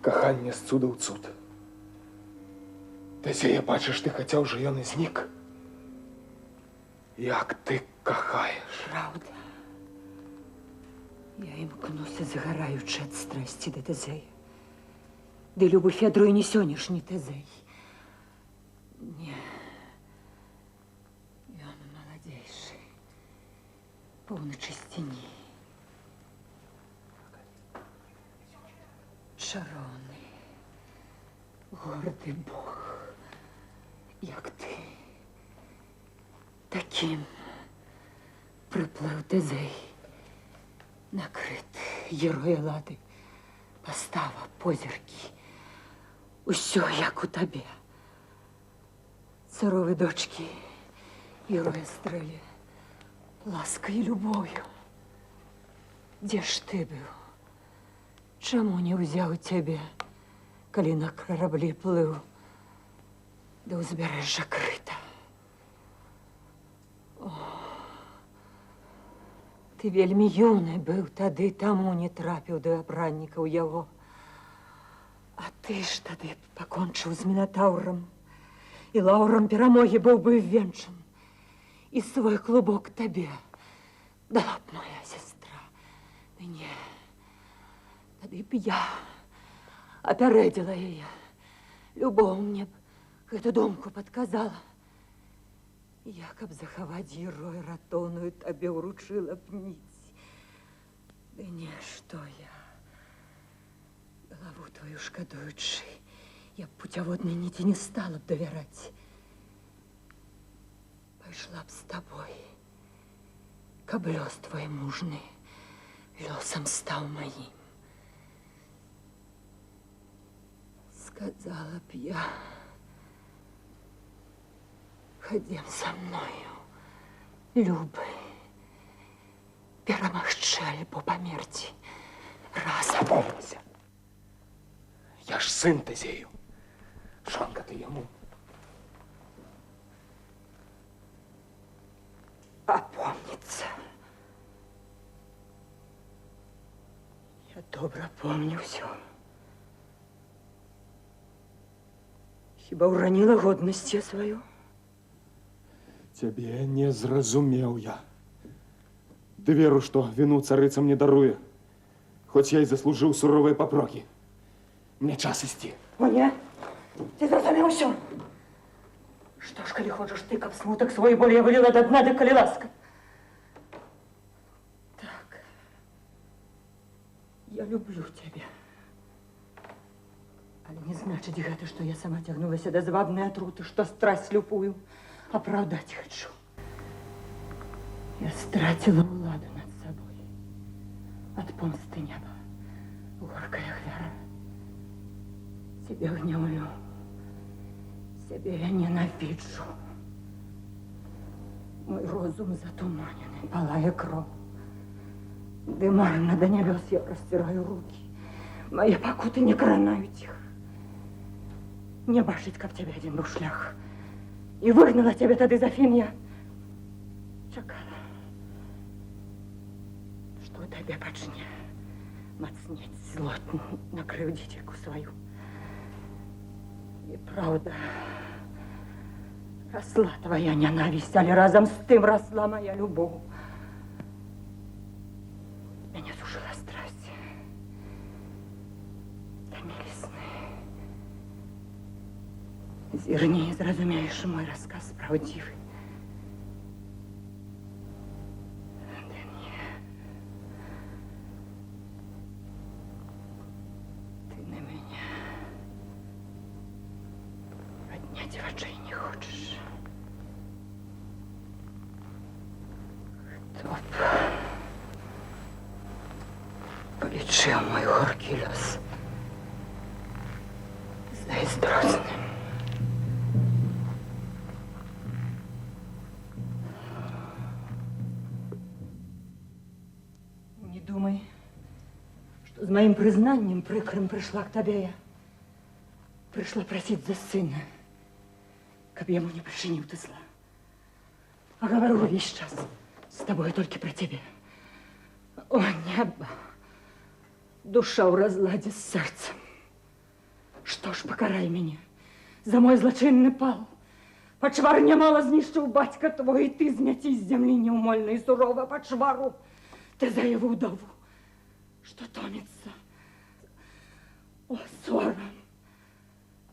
Каханне з цуда ў цуд. Тезея, бачыш, ты хацеў, жа ён і знік. Як ты кахаеш? Праўда. Я імкнуся, згараючы ад страсці да Тезея. Ды любу Федру і не сённяшні Тезей. Не. Ён маладзейшы. Поўны чысціні. Чароўны. Горды Бог. Як ты. Такім прыплыў Тезей. Накрыт герой Эллады. Пастава, позіркі. Усё, як у табе. Царовы дочкі, героя стрэлі. Ласкай і любов'ю. Дзе ж ты быў? Чаму не ўзяў цябе, калі на караблі плыў? Да ўзбярэжжа крыта. О, ты вельмі юны быў тады, таму не трапіў да абраннікаў яго. А ты ж тады пакончыў з Мінатаўрам, і лаўрам перамогі быў бы венчан. І свой клубок табе дала б моя сестра. Ды не, Тады б я апярэдзіла яе. Любоў мне б гэту думку падказала. Я, каб захаваць герой ратоўную, табе ўручыла б ніць. Ды не, што я, галаву твою шкадуючы, я б путяводнай ніці не стала б давяраць. Пайшла б з табой, каб лёс твой мужны лёсам стаў маім. Сказала б я, ходім са мною, любы, перамагчы альбо памерці разам. Помнися. Я ж сын Тезею. Жонка ты ему. Апомніцца. Я добра помню ўсё. Хіба ўраніла годнасць я сваю? Тебе не зразумеў я. Ды веру, што віну царыца мне даруе. Хоць я і заслужыў суровыя папрокі. Мне час ісці. О, не, ты зразумеў усё. Што ж, калі хочаш ты, каб смутак свой болей выліла да дна, ды калі ласка. Так, я люблю цябе. Але не значыць гэта, што я сама цягнулася да звабнай атруты, што страсть слепую апраўдаць хачу. Я страціла ўладу над сабой. Ад помсты неба горкая ахвяра. Себе гневлю, себе я ненавиджу. Мой розум затуманенный, палая кровь. Дымарно до небес я простираю руки. Мои покуты не кранают их. Не бачить, каб тебе один был шлях. И выгнала тебе тады Зафін я. Чакала, что тебе пачне мацнець злот на крыўдзіцельку свою. И правда, росла твоя ненависть, але разом с тем росла моя любовь. Меня сушила страсть. Томили сны. Зірні, зразумеешь мой рассказ правдивый. Да не. Ты на меня поднять в очей не хочешь. Кто б полечил мой горький лёс зайздросным. Не думай, что с моим признанием прикрым пришла к тебе я. Пришла просить за сына, каб ему не причинил ты зла. А говорю весь час с тобой только про тебя. О, небо! Душа в разладе с сердцем. Что ж, покарай меня за мой злочинный пал. Почвар немало знищив батька твой, и ты зняти з земли неумольно и сурово почвару. Ты за его удову, что томится. О, ссором,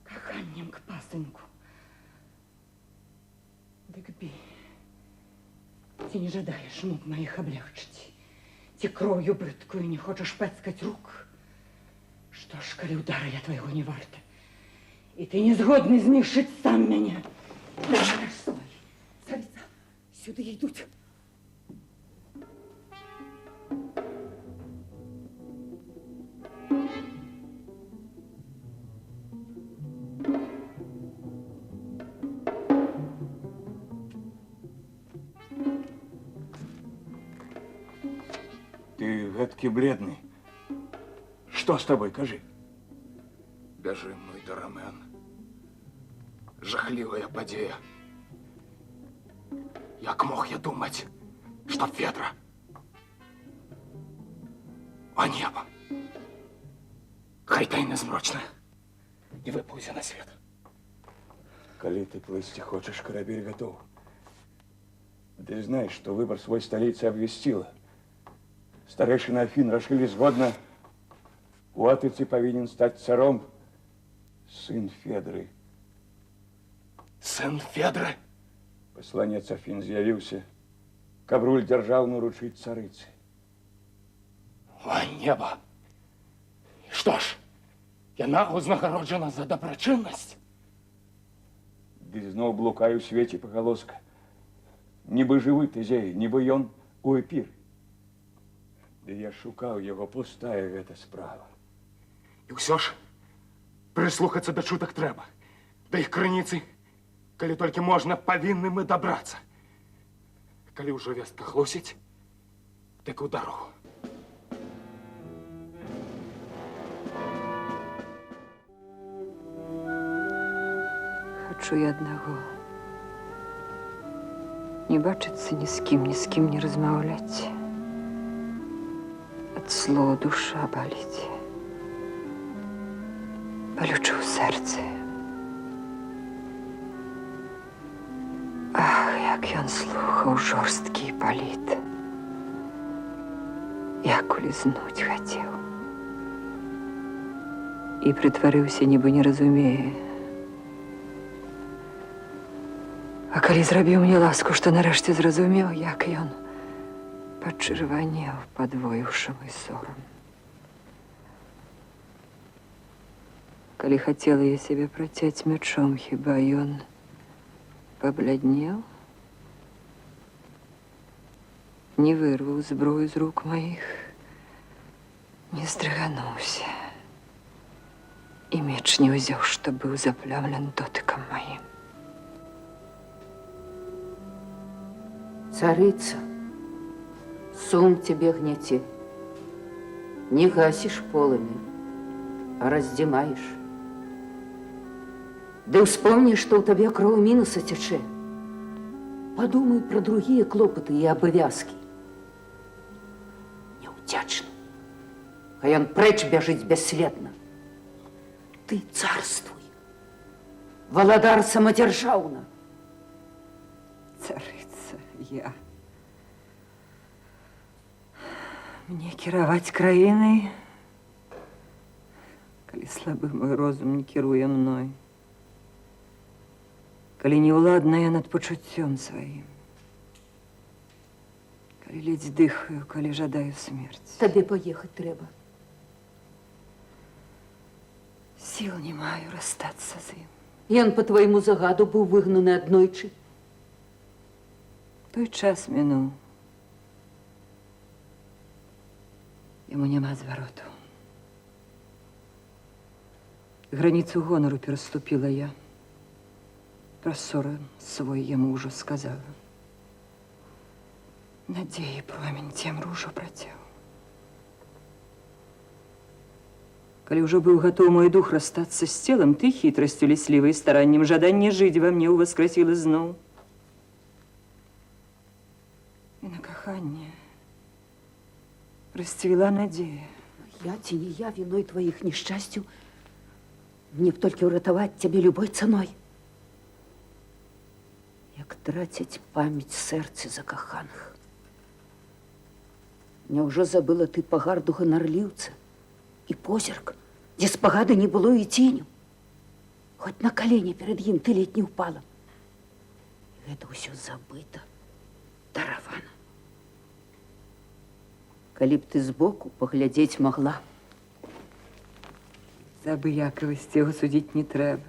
коханнем к пасынку. Дык-би, ты не жадаешь мук моих облегчить. Ти кровью брыдкую не хочешь пэцкать рук. Что ж, коли удара я твоего не варта, и ты не згодный знішить сам меня. Наш свой, царица, сюда идут. Ты гэткі бледный. Что с тобой, кажи? Бяжы, мой дарамен. Жахливая падзея. Як мог я думать, что Федра? А небо? Хай тайна змрочная. И выпаўзе на свет. Коли ты плысти хочешь, корабель готов. Ты знаешь, что выбор свой столицы обвестила. Старейшина Афин решили сгодно У Атыцы повинен стать царом сын Федры. Сын Федра? Посланец Афін з'явіўся, каб руль дзяржаўны ручыць царыцы. О, неба! Што ж, яна узнагароджана за дабрачыннасць? Ды зноў блукаю у свеце пагалоска. Нібы жывы Тезей, нібы ён у эпір. Ды я шукаў яго, пустая гэта справа. І ўсё ж прыслухацца да чутак трэба. Да іх крыніцы, калі толькі можна, павінны мы дабрацца. Калі ўжо вестка хлусіць, дык у дарогу. Хачу я аднаго. Не бачыцца ні з кім не размаўляць. Ад слова душа баліць. Балюча ў сэрцы. Ах, як ён слухаў жорсткі паліт. Як улізнуць хацеў. І прытварыўся, нібы не разумее. А калі зрабіў мне ласку, што нарэшце зразумеў, як ён пачырванеў, падвоіўшы мой сорам. Калі хацела я сябе працяць мячом, хіба ён пабляднеў? Не вырваў зброю з рук маіх, не здрыгануўся. І меч не ўзяў, што быў заплямлен дотыкам маім. Царица, сум тебе гнете. Не гасишь полами, а раздзімаеш. Ды вспомни, что у тебя кроў мінуса цячэ. Подумай про другие клопоты и обовязки. Неудзячна. Хай он прэч бяжыць бесследно. Ты царствуй. Валадар самадзяржаўна. Царица я. Мне кіраваць краінай, калі слабы мой розум не кіруе мной, калі неўладна я над пачуццём сваім, калі ледзь дыхаю, калі жадаю смерці. Табе поехать трэба. Сіл не маю расстацца з ім. Ён по твоему загаду быў выгнаны аднойчы. Той час мінуў. Яму няма звароту. Граніцу гонару пераступіла я. Пра сорам свой яму ўжо сказала. Надзеі промень цемру ўжо працяў. Калі ўжо быў гатоў мой дух расстацца з целам, ты хітрасцю ліслівай стараннем жаданне жыць ва мне ўваскрасіла зноў. І на каханне расцвіла надзея. Я ці не я виной твоих несчастью. Мне б толькі ўратаваць цябе любой цаной. Як траціць памяць сэрцы закаханых. Няўжо забыла ты пагарду ганарліўца і позірк, дзе спагады не было і ценю. Хоць на калені перад ім ты ледь не ўпала. Гэта ўсё забыта. Таравана. Калі б ты збоку паглядзець магла. За абыякавасць яго судзіць не трэба.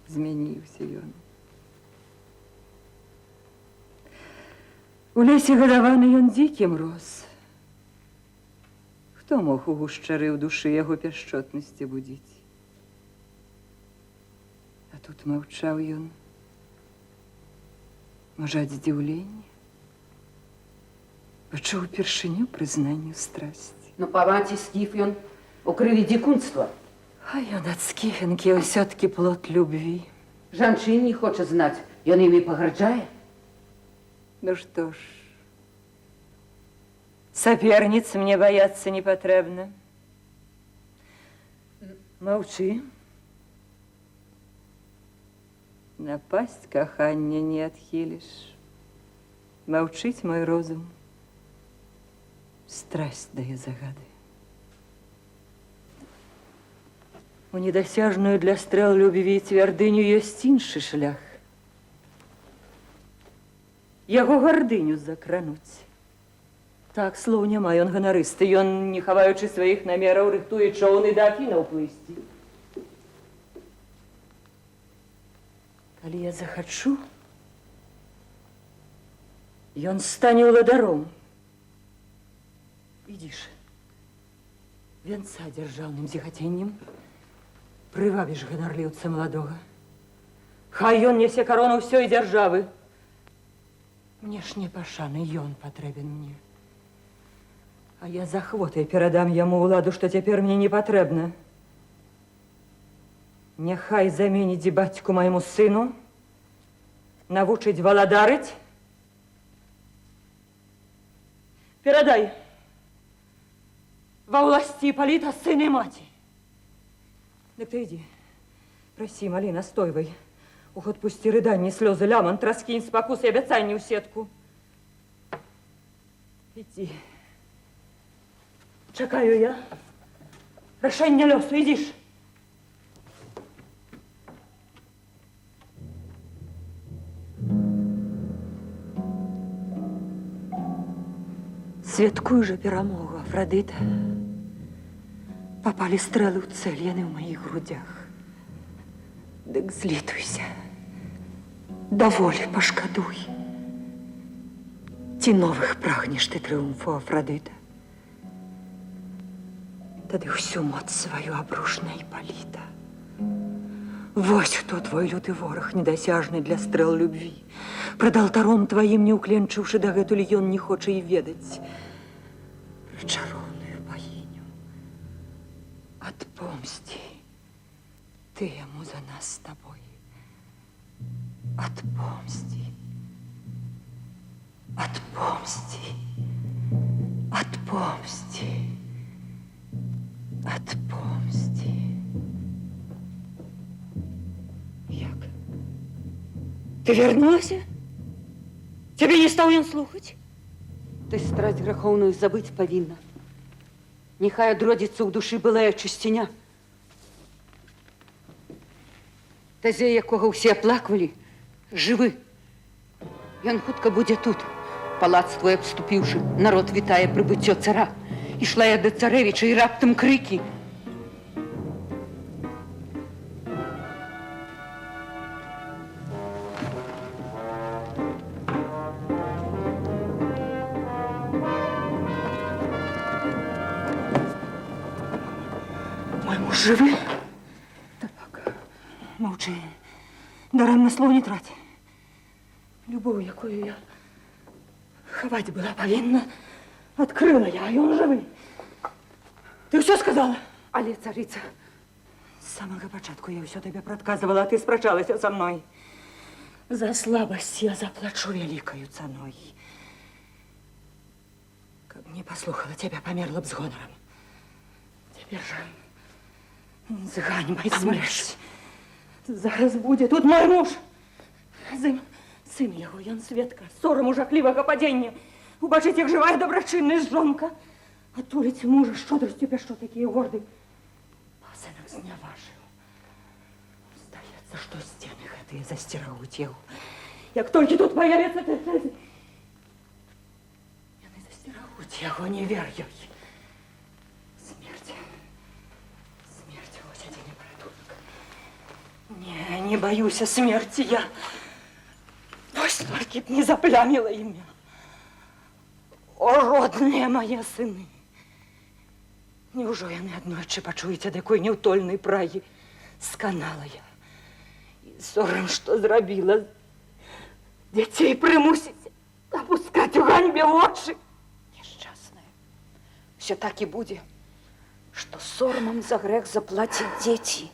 Змяніўся ён. У лесе гадаваны ён дзікім рос. Хто мог у гушчары ў душы яго пяшчотнасці будзіць? А тут маўчаў ён. Можа, ад здзіўлення? Пачуў упершыню прызнанню страсці. Ну, па маці скіф ён у крыві дзікунства. А ён ад скіфенкі ўсё-ткі плод любві. Жанчын не хоча знаць, ён імі пагарджае. Ну што ж, саперніц мне баяцца не патрэбна. Маўчы. Напасть кахання не адхіліш. Маўчыць мой розум. Страсть дае загады. У недосяжную для стрэл любви цвярдыню ёсць іншы шлях. Яго гардыню закрануць. Так, слоў няма, ён ганарысты. Ён, не хаваючы сваіх намераў, рыхтуе чоўны да Афінаў плысці. Калі я захачу, ён стане ўладаром. Ідзіш, венца дзяржаўным зіхаценнем прывабіш ганарліўца маладога. Хай ён нясе карону ўсёй дзяржавы. Мне ж не пашаны, ён патрэбен мне. А я за хвотай перадам яму ўладу, што цяпер мне не патрэбна. Няхай заменіць бацьку майму сыну, навучыць валадарыць. Перадай ва ўласці Іпаліта сын і маці. Дык ты ідзі, прасі, малі, настойвай. У ход пусці рыданні, слёзы, лямант, раскінь спакусы і абяцанні ў сетку. Ідзі. Чакаю я. Рашэння лёсу, ідзіш. Святкую же перамогу, Афрадыта. Попали стрэлы ў цэль, яны ў маіх грудях. Дык злітуйся. Даволі пашкадуй. Ці новых прагнеш ты трыумфу, Афрадыта? Тады ўсю моц сваю абруш на Іпаліта. Вось хто твой люты вораг, недасяжны для стрэл любві. Пред алтаром тваім, не ўкленчыўшы дагэтуль, ён не хоча і ведаць. Пра чароўную багіню. Адпомсці ты яму за нас з табой. Адпомсці. Адпомсці. Адпомсці. Адпомсці. Як? Ты вернулася? Цябе не стаў ён слухаць? Ты страць грахоўную забыць павінна. Нехай адродзіцца ў душы былая чысціня. Тазей, якога ўсе аплаквалі, жывы. Ён хутка будзе тут. Палац твой абступіўшы, народ вітае прыбыццё цара. Ішла я да царэвіча, і раптам крыкі. Мой муж жывы? Так. Маўчы. Дарэмна слоў не траць. Любоў, якую я хаваць была павінна, адкрыла я, а ён жывы. Ты ўсё сказала? Але, царыца, З самага пачатку я ўсё табе прадказвала, а ты спрачалася са мной. За слабасць я заплачу вялікаю цаной. Каб не паслухала цябе, памерла б з гонарам. Цяпер жа з ганьбай смерць. Зараз будзе тут мой муж. Сын яго, ён сведка, сораму жахлівага падзення. Убачыць, як жывая дабрачынная жонка. Атуліць мужа шчодрасцю пяшчо такія горды. Пасынак зняважыў. Здаецца, што сцены гэтыя засціраюць яго. Як толькі тут паявіцца тэзы, яны засціраюць яго, не вер ёй. Смерць. Смерць, вось адзіны паратунак. Не баюся смерці я. Вось толькі б не запляміла імя. О, родныя мае сыны! Неужо яны аднойчы пачуюць ад якой няўтольнай прагі? Сканала я. І сорам, што зрабіла. Дзяцей прымусіць апускаць у ганьбе вочы. няшчасная. Все так і будзе, што сорамам за грэх заплацяць дзеці.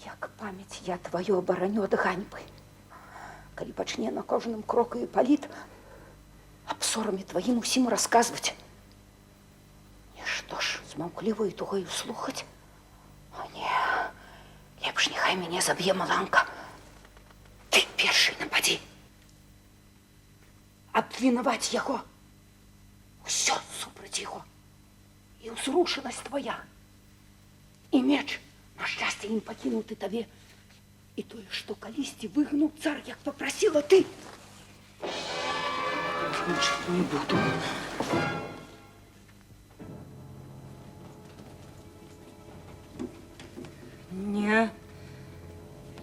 Як памяць я тваю абараню ад ганьбы. Калі пачне на кожным кроку Іпаліт аб сораме тваім усім расказваць. Нішто ж, з маўкліваю тугою слухаць? О, не, лепш няхай мяне заб'е маланка. Ты першы нападзі. Абвінаваць яго. Усё супраць яго. І ўзрушанасць твоя. І меч На шчасце ім пакінуў ты табе. І тое, што калісьці выгнуў цар, як папрасіла ты. Нічого не буду. Не,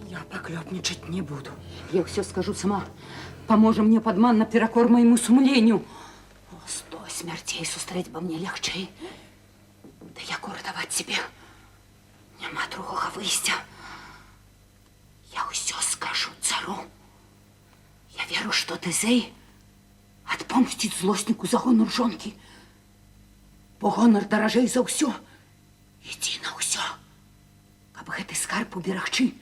я поклёпничать не буду. Я ўсё скажу сама. Поможа мне падман наперакор майму сумленню. О, 100 смярцей сустрэць бы мне лягчэй. Да як уратаваць себе? Няма другога выйсця. Я ўсё скажу цару. Я веру, што Тезей адпомсціць злосніку за гонар жонкі. Бо гонар даражэй за ўсё. Ідзі на ўсё. Каб гэты скарб уберагчы,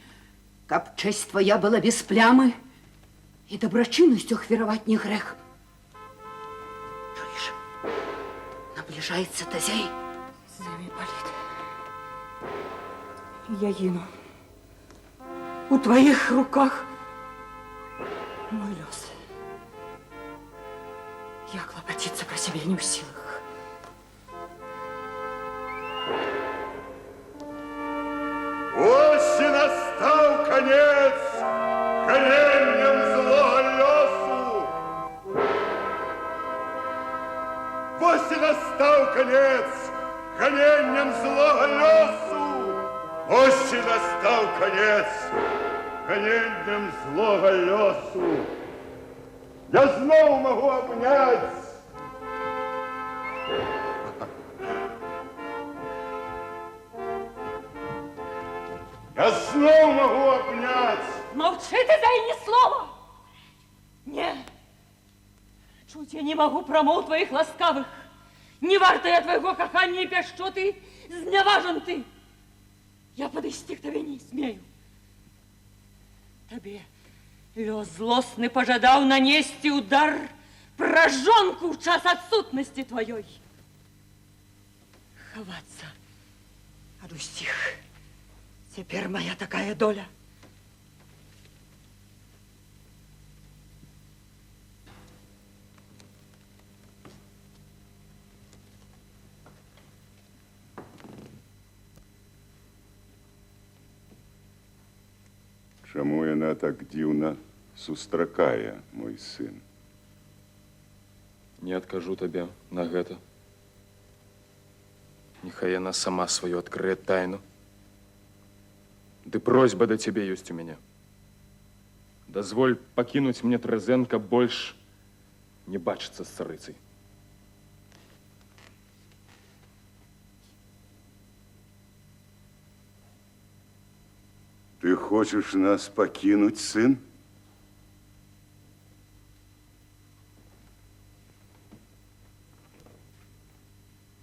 каб честь твоя была без плямы, і дабрачыннасцю ахвяраваць не грэх. Чуеш? Набліжаецца Тезей. Семипалит, я гину. У твоих руках мой лёс. Я клопотиться про себя не в силах. Ось и настал конец гонениям злого лесу. Ось и настал конец гонениям злого лесу. Ось и настал конец гонениям злого лесу. Я снова могу обнять. Я снова могу обнять. Молчи ты, дай ни слова! Не, чуть я не могу промоў твоих ласкавых. Не варта я твоего кахання и пяшчоты, зняважен ты. Я подысці к тебе не смею. Тебе лёс злостны пожадаў нанести удар пра жонку в час отсутности твоей. Ховаться от усіх. Теперь моя такая доля. Чаму яна так дзіўна сустракае, мой сын? Не адкажу табе на гэта. Нехай яна сама сваю адкрые тайну. Ды просьба да цябе ёсць у мяне. Дазволь пакінуць мне Трэзенка, больш не бачыцца з царыцай. Ты хочешь нас покинуть, сын?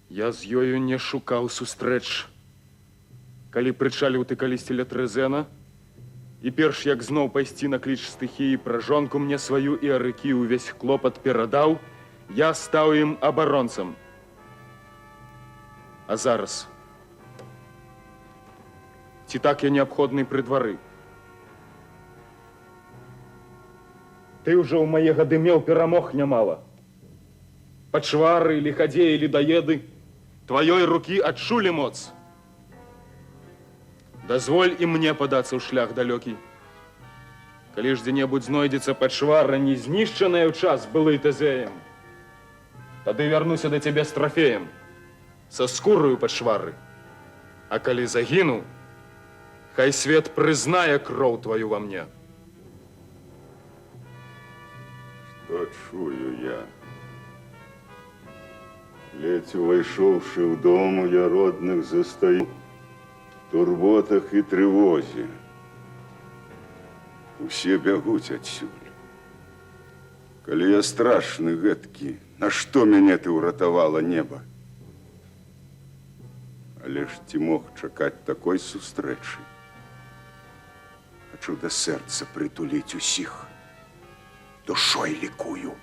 Я з ёю не шукаў сустрэч. Калі прычаліў ты калісьці ля Трэзена, і перш як зноў пайсці на кліч стыхіі пра жонку мне сваю і арыкі ўвесь клопат перадаў, я стаў ім абаронцам. А зараз? Ці так я неабходны пры двары? Ты ўжо ў мае гады меў перамог нямала. Пачвары, ліхадзеі, ледаеды тваёй рукі адчулі моц. Дазволь і мне падацца ў шлях далёкі. Калі ж дзе-небудзь знойдзецца пачвара, не знішчаная ў час былы Тезеем, тады вярнуся да цябе з трафеем, са скураю пачвары. А калі загіну, хай свет прызнае кроў тваю во мне. Что чую я? Ледь увайшоўшы ў дому, я родных застаю в турботах і трывозе. Усе бягуць адсюль. Калі я страшны гэткі, на што мяне ты ўратавала неба? Але ж ці мог чакаць такой сустрэчы? Хачу да сэрца прытуліць усіх. Душой лікую.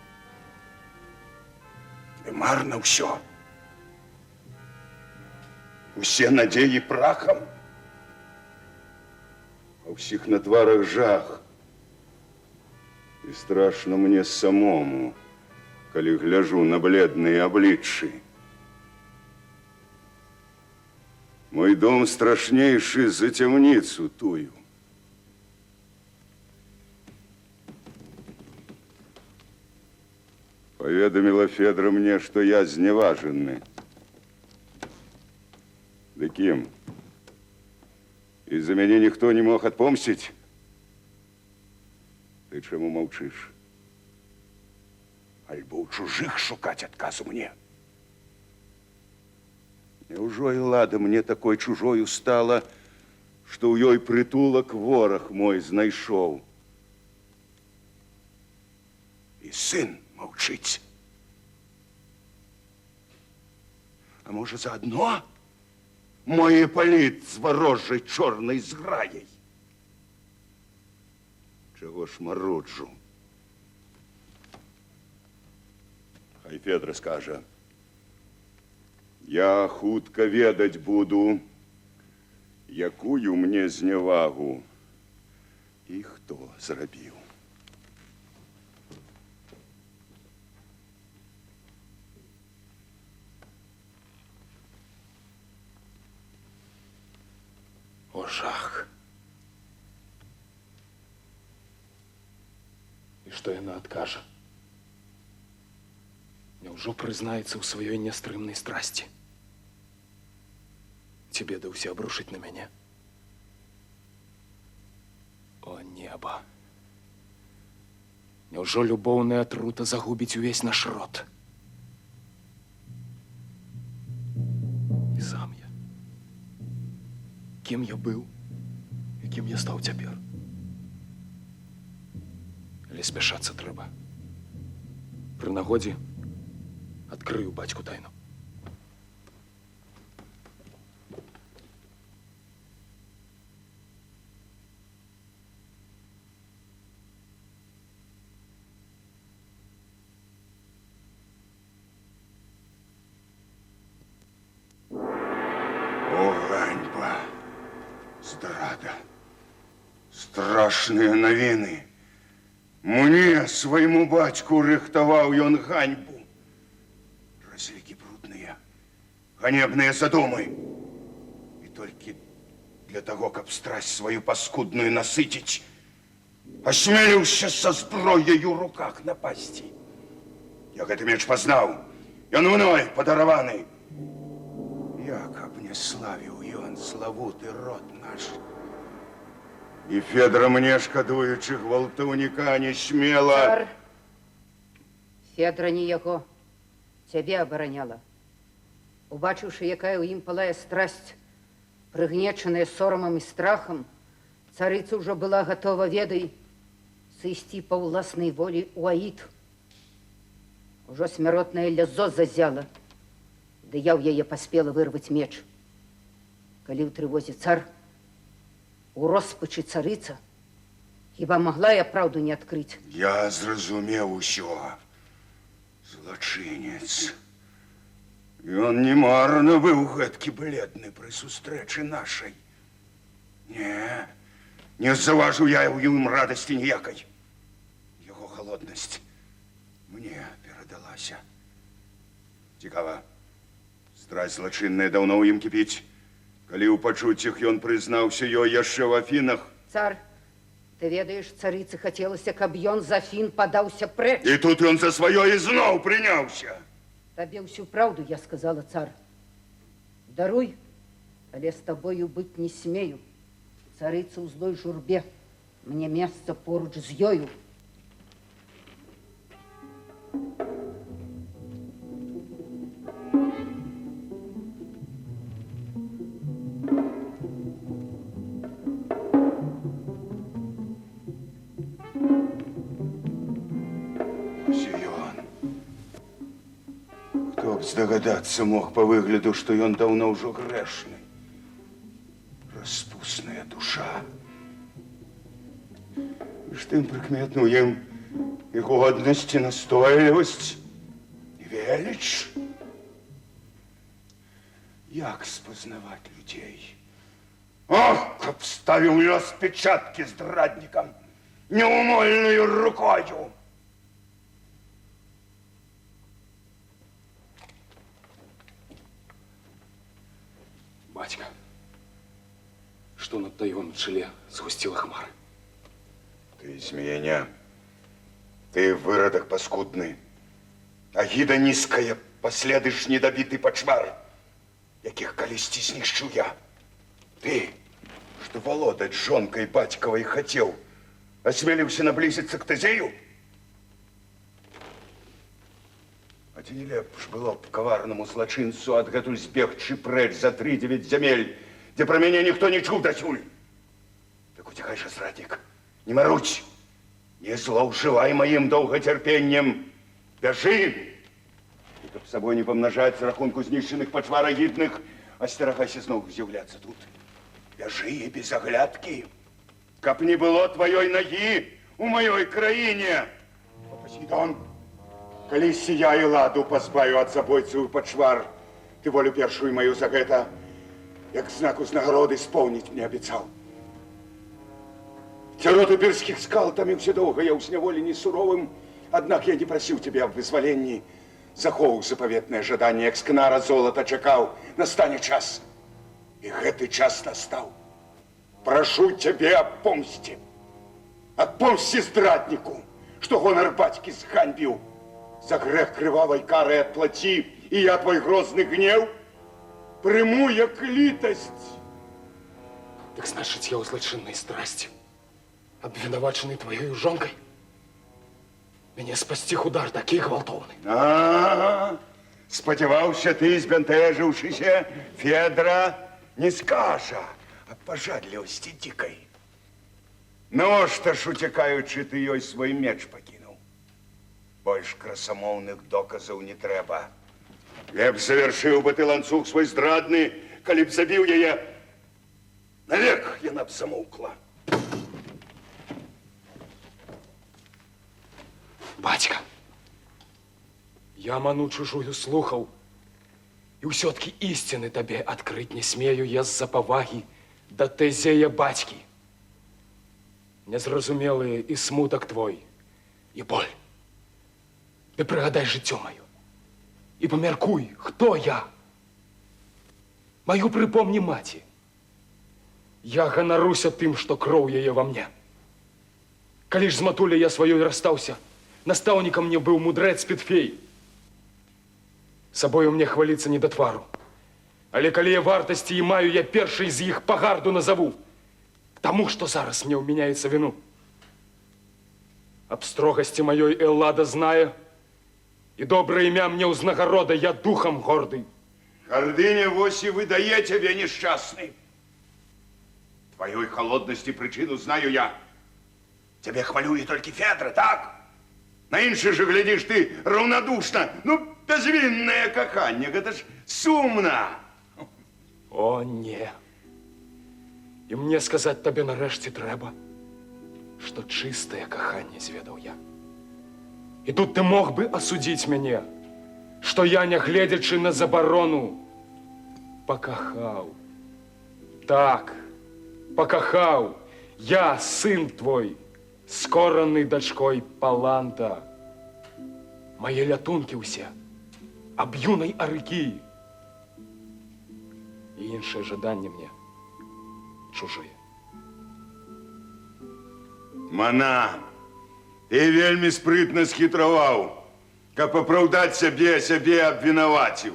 І марна ўсё. Усе надзеі прахам. А ўсіх на тварах жах. І страшно мне самому, калі гляжу на бледныя абліччы. Мой дом страшнейший за темницу тую. Поведомила Федра мне, что я зневаженный. Да кем? Из-за меня никто не мог отпомстить? Ты чему молчишь? Альбо у чужих шукать отказу мне? Неужо и лада мне такой чужою стала, что у ёй притулок ворог мой знайшов? И сын молчить. А может, заодно мой Ипполит з ворожей чорной зграєй? Чего ж маруджу? Хай Федра скажа. Я хутка ведать буду, якую мне зневагу і хто зрабіў. О, жах. І што яна адкажа? Няўжо прызнаецца ў сваёй нястрымнай страсці? Ці беда ўсе абрушыць на мяне? О, неба! Няўжо любоўная атрута загубіць увесь наш род? І сам я. Кім я быў і кім я стаў цяпер? Але спяшацца трэба. Пры нагодзе адкрыю бацьку тайну. О, ганьба, здрада, страшныя навіны. Мне, свайму бацьку, рыхтаваў ён ганьбу. Разлікі брудныя, ганебныя задумы. І толькі для таго, каб страсть сваю паскудную насыціць, асмеліўся са зброяй у руках напасці. Я гэты меч пазнаў, ён мной падараваны. Як абняславіў ён славуты род наш. І Федра мне, шкадуючы гвалтаўніка, не смела... Цар, Федра не яго, цябе абараняла. Убачыўшы, якая ў ім палае страсць, прыгнечаная сорамам і страхам, царыца ўжо была гатова, ведай, сысці па ўласнай волі ў Аід. Ужо смяротнае лязо зазяла, ды я ў яе паспела вырваць меч. Калі ў трывозе цар, у роспачы царыца, хіба магла я праўду не адкрыць? Я зразумеў усё. Злачынец. Ён не марна быў гэткі бледны пры сустрэчы нашай. Не заўважыў я ў ім радасці ніякай. Яго халоднасць мне перадалася. Цікава, страсть злачынная даўно ў ім кіпіць. Калі ў пачуццях ён прызнаўся ёй яшчэ ў Афінах. Цар, ты ведаеш, царыцы хацелася, каб ён з Афін падаўся прэч. І тут ён за сваё ізноў прыняўся. Табе ўсю праўду я сказала, цар. Даруй, але з табою быць не смею. Царыца ў злой журбе. Мне месца поруч з ёю. Здагадацца мог па выгляду, што ён даўно ўжо грэшны. Распусная душа. Між тым прыкметна ў ім і годнасць, і настойлівасць, і веліч. Як спазнаваць людзей? Ох, каб ставіў лёс печаткі здраднікам неумольною рукою! Батька. что над твоем челе сгустила хмары. Ты, змеяня, ты выродок паскудны, агіда низкая, последыш недобитый почвар, яких колести знищу я. Ты, что володать жонкой батьковой хотел, осмелился наблизиться к Тезею? А ці не лепш было б коварному злочинцу адгэтуль збегчы прэч за 3-9 земель, где про меня никто не чул досюль. Так утекай же, зрадник, не марудь, не злоуживай моим долготерпением, бяжи. И каб собой не помножать рахунку знищенных почвар агідных, остерагайся снова з'являться тут. Бяжи и без оглядки, каб не было твоей ноги у моей краине. О, Посейдон, коли сия и ладу позбавю от забойцу почвар, ты волю першую мою за гэта, як знак узнагороды, исполнить мне обещал. Сироты бирских скал томился долго я у сняволении суровым, однако я не просил тебя об вызволении, захоўваў заповедное ожидание, экскнара золота чакаў, настанет час. И гэты час настал. Прошу тебе о помсте. Отпомсти здраднику, что гонор батьки сганьбил. За грех кровавой кары отплати, и я твой грозный гнев приму як литость. Так значит, я у злочинной страсти, обвинуваченный твоей жонкой, меня спасти удар такий гвалтовный. Сподівався ти, збентежившися, Федра не скажа о пожадливости дикой. Ну, что ж, утекаючи, ты ёй свой меч покинул. Больше красомовных доказов не треба. Леп завершил бы ты ланцуг свой здрадный, коли б забил яе, навек яна б замолкла. Батька, я ману чужую слухаў, и все-таки истины тебе открыть не смею я з-за поваги да Тезея батьки. Незразумелые и смуток твой, и боль. Ты пригадай жыццё маё и помяркуй, кто я. Мою припомни маці. Я ганаруся тым, што кроў яе во мне. Калі ж з матуляй я сваёй расстаўся, настаўнікам мне быў мудрэц Петфей. Собою мне хвалиться не до твару. Але калі я вартасці і маю, я перший з іх пагарду назову. Тому, что зараз мне уменяется вину. Об строгости моей Эллада зная, и доброе имя мне узнагорода, я духом гордый. Гордыня вось и выдае тебе, несчастный. Твоей холодности причину знаю я. Тебе хвалю и только Федра, так? На іншых же глядишь ты равнодушно. Ну, безвинное каханье, это ж сумно. О, не. И мне сказать тебе нарешті треба, что чистое каханье зведал я. И тут ты мог бы осудить меня, что я, не глядячи на заборону, покахал. Так, покахал. Я, сын твой, скоранный дочкой Паланта. Мои лятунки усе об юной арыкі. И іншае жаданне мне чужие. Мана, ты вельми спрытно схитровал, каб оправдать себе обвинуватив.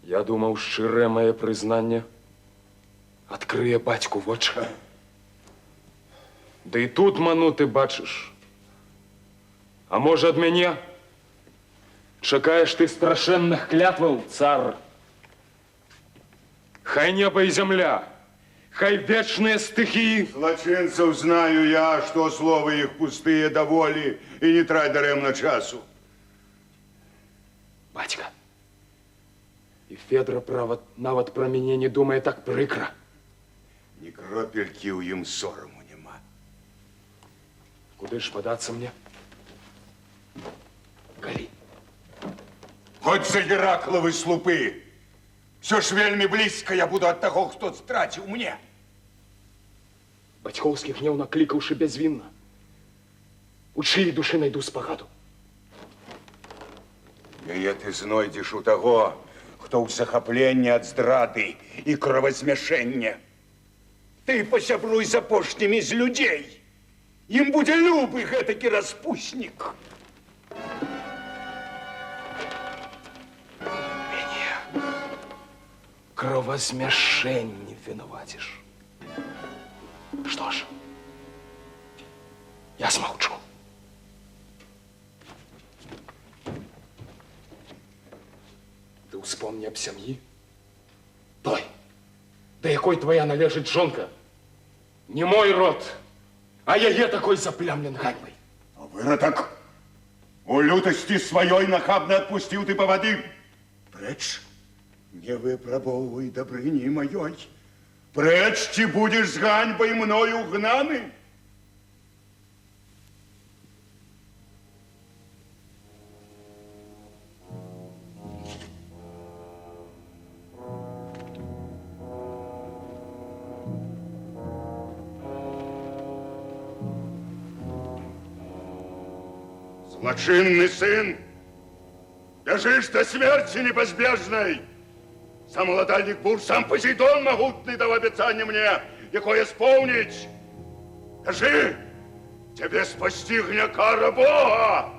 Я думал, шчырае мое признание открые батьку вочы. Да и тут, ману, ты бачиш. А может, от меня чекаешь ты страшенных клятваў, цар? Хай небо и земля, хай вечные стихии. Злочинцев знаю я, что слова их пустые до воли и не трать даремно часу. Батька, и Федра, право, нават про меня не думая так прикро. Ни кропельки у им сорому нема. Куды ж податься мне? Калі? Хоть за Геракловы слупы. Все ж вельми близко я буду от того, кто стратил мне. Бацькоўскі гнеў наклікаўшы бязвінна. У чыей душы найду спагаду? Яе ты знойдзеш у того, хто ў захапленні ад здрады і кровазмяшэння. Ты пасябруй з апошнімі з людзей. Ім будзе любы гэтакі распуснік. Кровосмешение виноватишь. Что ж, я смолчу. Ты успомни об семьи той, до якой твоя належит жонка. Не мой род, а яе такой заплямлен ганьбой. А выродак, у лютости сваёй нахабно отпустил ты поводы. Прэч, не выпрабоўвай дабрыні маёй. Прэч, ці будешь з ганьбай мною гнаны? Злочинный сын, бежишь до смерти непозбежной. Сам владальник бур, сам Посейдон могутный дал обещание мне, якое исполнить. Скажи, тебе спостигне кара Бога.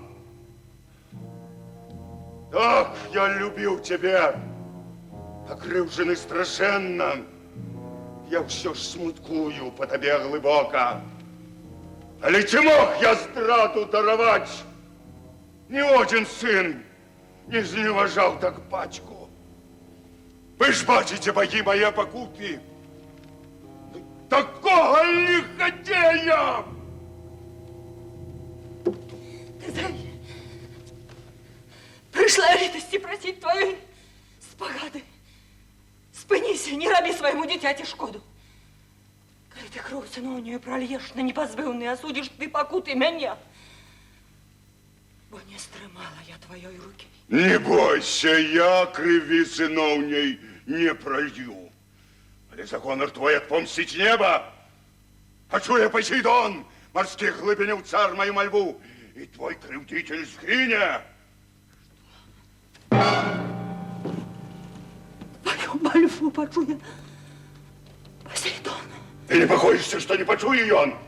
Так я любил тебя, покрывжены страшенно. Я все ж смуткую по тебе глибоко. Але чи мог я здраду даровать? Ні один сын не зневажал так батьку. Ви ж бачите, боги мои покупи. Такого лиходея! Казай, пришла літості просить твоей спогады. Спыніся, не раби своему дитяти шкоду. Коли ты кровь сыновнюю прольешь, на непозбывный осудишь ты покуты меня. Бо не стримала я твоей руки. Не бойся, я крови сыновней не пролью. Але законах твой отпомстить небо. Хочу я, Посейдон, морских глубинил царь мою мольбу, и твой кревдитель сгине. Твою мольбу почуя, Посейдон. Ты не боишься, что не почую ён?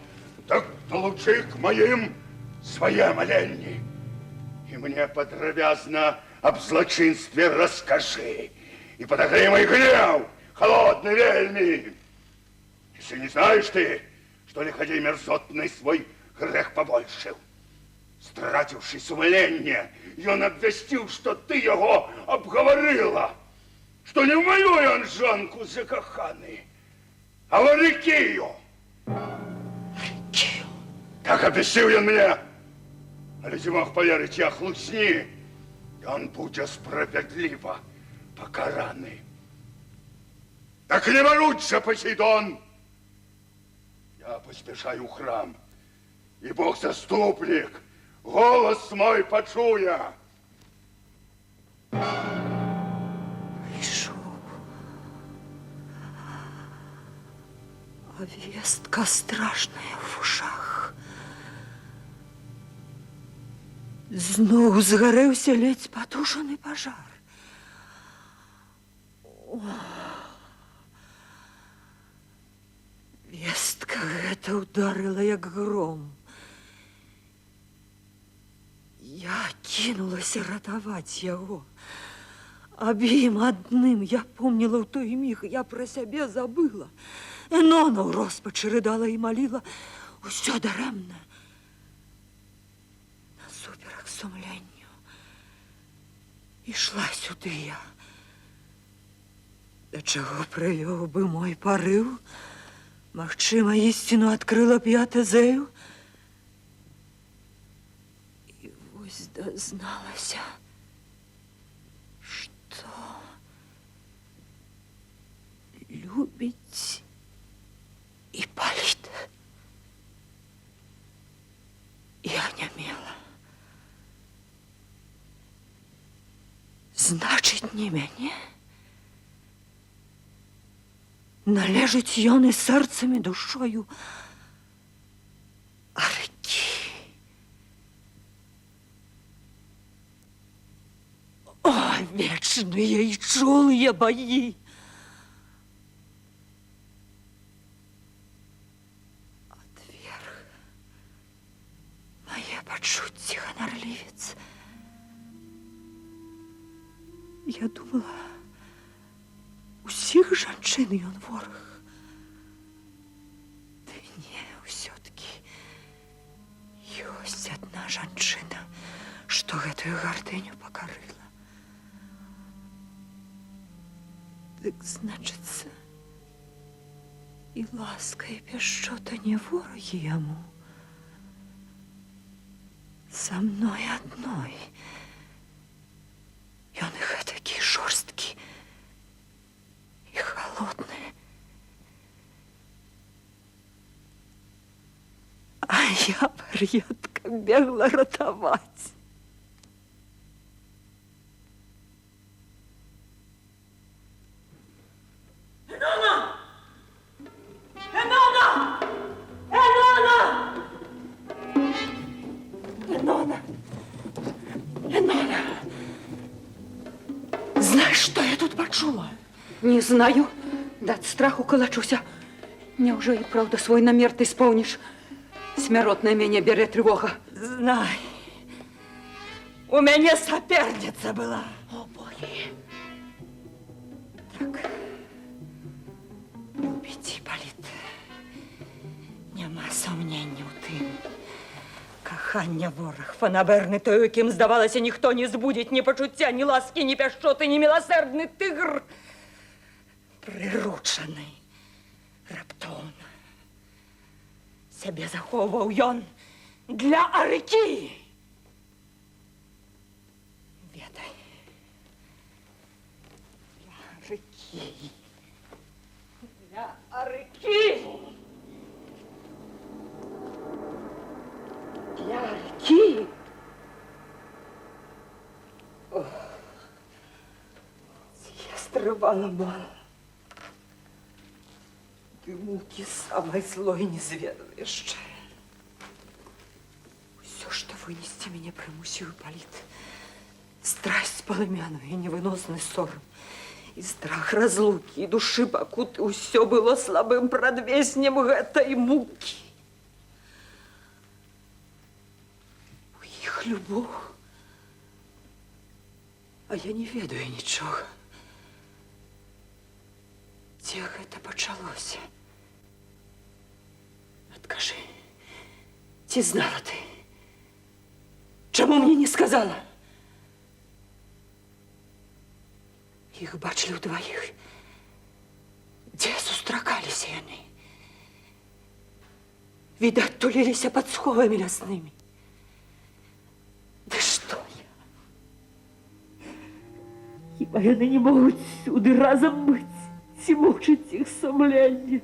Так долучи к моим свои моленьи. И мне подробязно об злочинстве расскажи. И подогрей мой гнев, холодный вельми. Если не знаешь ты, что лиходей мерзотный свой грех побольшил. Стративший сумление, и он обвестил, что ты его обговорила, что не в мою он жонку закоханы, а в Арикию. Арикию? Так обвестил он мне. Але не мог поверить я хлусни, и он будет справедливо покараны. Так не ворочься, Посейдон! Я поспешаю в храм, и Бог-заступник голос мой почуя. Пришел. А вестка страшная в ушах. Зноў згарэўся ледзь патушаны пажар. Вестка гэта ударыла як гром. Я кінулася ратаваць яго. Аб ім адным я помніла ў той міг, я пра сябе забыла. Энона ў роспачы рыдала і маліла, усё дарэмна. Насуперак сумленню ішла сюды я. Да чаго прывёў бы мой парыў? Магчыма, ісціну адкрыла б я Тэзею. І вось дазналася, што любіць Іпаліт. Я онямела. Значыць, не мяне? Належить ён і сэрцам і душою Арыкі. О, вечные и чулые бои. Отверг моє почуття гонорливец. Я думала, усіх жанчын ён вораг. Ды не, ўсё-таки ёсць адна жанчына, што гэтую гардыню пакарыла. Дык, значыцца, і ласка, і пяшчота не ворагі яму. Са мной адной. Ён і гэтакі жорсткі і халодны. А я, вар'ятка, бегла ратаваць. Энона! Энона! Энона! Энона! Энона! Знаешь, что я тут почула? Не знаю. Да от страху калачуся. Няўжо і правда свой намер ты исполнишь? Смяротная мяне бярэ трывога. Знай, у мяне соперница была. О, боги. Так, любіць Іпаліт. Няма сумнення ў тым. Кахання вораг, фанаберны той, яким, здавалася, ніхто не збудзіць ні пачуцця, ні ласкі, ні пяшчоты, ні міласердны тыгр. Прыручаны, раптоўна. Сябе захоўваў ён для арыкі. Ведай, для арыкі. Для арыкі. Для арыкі. Я стрывала мало. Ты мукі самай злой не зведала яшчэ. Усё, што вынесці мяне прымусіў Іпаліт. Страсць палымяную і невыносны сорам. І страх разлукі, і душы пакуты. Усё было слабым прадвеснем гэтай мукі. У іх любоў. А я не ведаю нічога. Дзе гэта пачалося? Адкажы, ці знала ты? Чаму мне не сказала? Іх бачылі ўдваіх. Дзе сустракаліся яны? Відаць, туліліся пад сховамі ляснымі. Ды што я? Хіба яны не могуць сюды разам быць? Ці мучыць іх сумленне?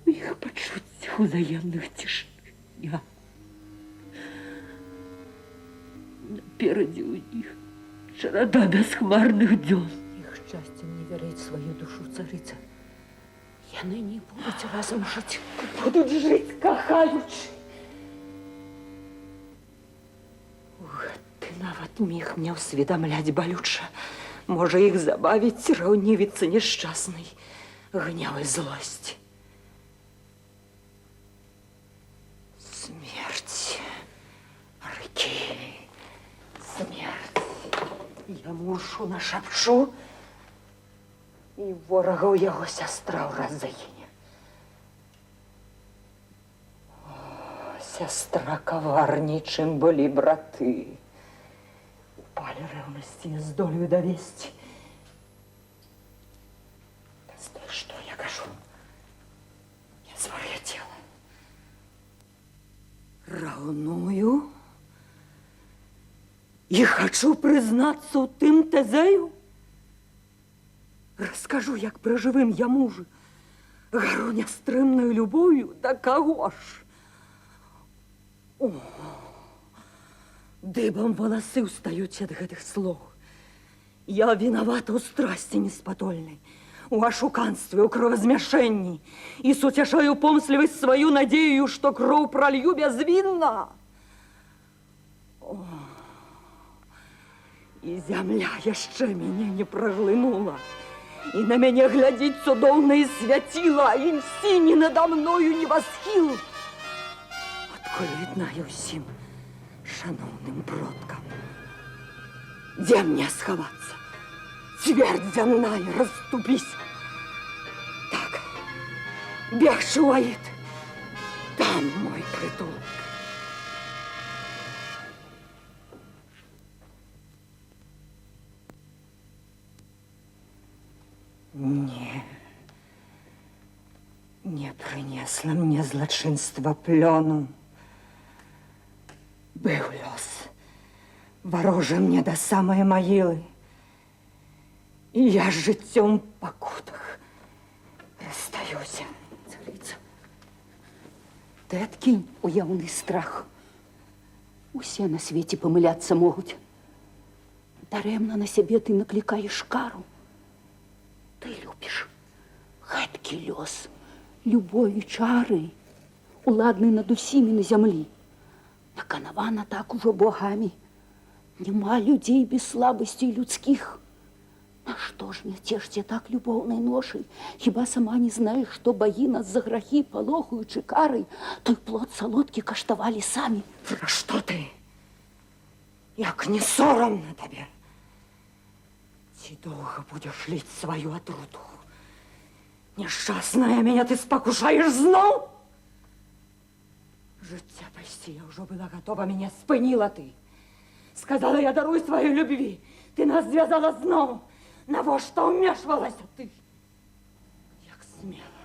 У іх пачуццях узаемных цішыня. Наперадзе ў іх чарада бясхмарных дзён. Іх шчасцем не вярыць сваю душу царыца. Яны не будуць разам жыць. Будуць жыць, кахаючы. Гэты нават міг мне ўсведамляць балюча. Можа іх забавіць раўнівіца няшчаснай, гняў і злосць. Смерць, арыкі, смерць. Я мушу нашапчу, і ворагаў яго сястра ўраз загіне. Сястра каварней, чым былі браты. Упалі рэўнасці не здолею давесці. Стой, што я кажу? Я звар'яцела. Раўную? І хачу прызнацца ў тым тэзею. Раскажу, як пры жывым я мужа гару нястрымнаю любоўю да каго ж? О! Дыбам валасы ўстаюць ад гэтых слоў. Я вінавата ў страсці неспатольнай, у ашуканстве, у кровазмяшэнні і суцяшаю помслівасць сваю надзею, што кроў пралью бязвінна. О, І зямля яшчэ мяне не праглынула. І на мяне глядзіць цудоўнае свяціла, і сіні надо мною небасхіл. Адкуль віднаю ўсім шаноўным продкам. Дзе мне схавацца? Цвярдь зямная, расступіся. Так, бегчы ў Аід. Там мой притулок. Не принесла мне злочинства плёну. Быў лёс. Ворожа мне до самой могилы. И я с жыццём в пакутах расстаюсь. Царица, ты откинь уяўны страх. Усе на свете помыляться могут. Даремно на себе ты накликаешь кару. Ты любишь гэткі лёс, любові чары, уладны над усімі на зямлі. Наканавана так ужо богамі. Нема людей без слабостей людских. На что ж мне тешьте так любовной ношей? Хіба сама не знаешь, что боги нас за грахи полохаючи карой, той плод солодкий каштовали сами. Про что ты? Як не соромно тебе? Ці долго будешь лить свою отруту? Несчастная, меня ты спокушаешь знов? Життя почти я уже была готова, меня спынила ты. Сказала, я даруй своей любви. Ты нас звязала знов. Навошта вмешвалася ты? Як смела.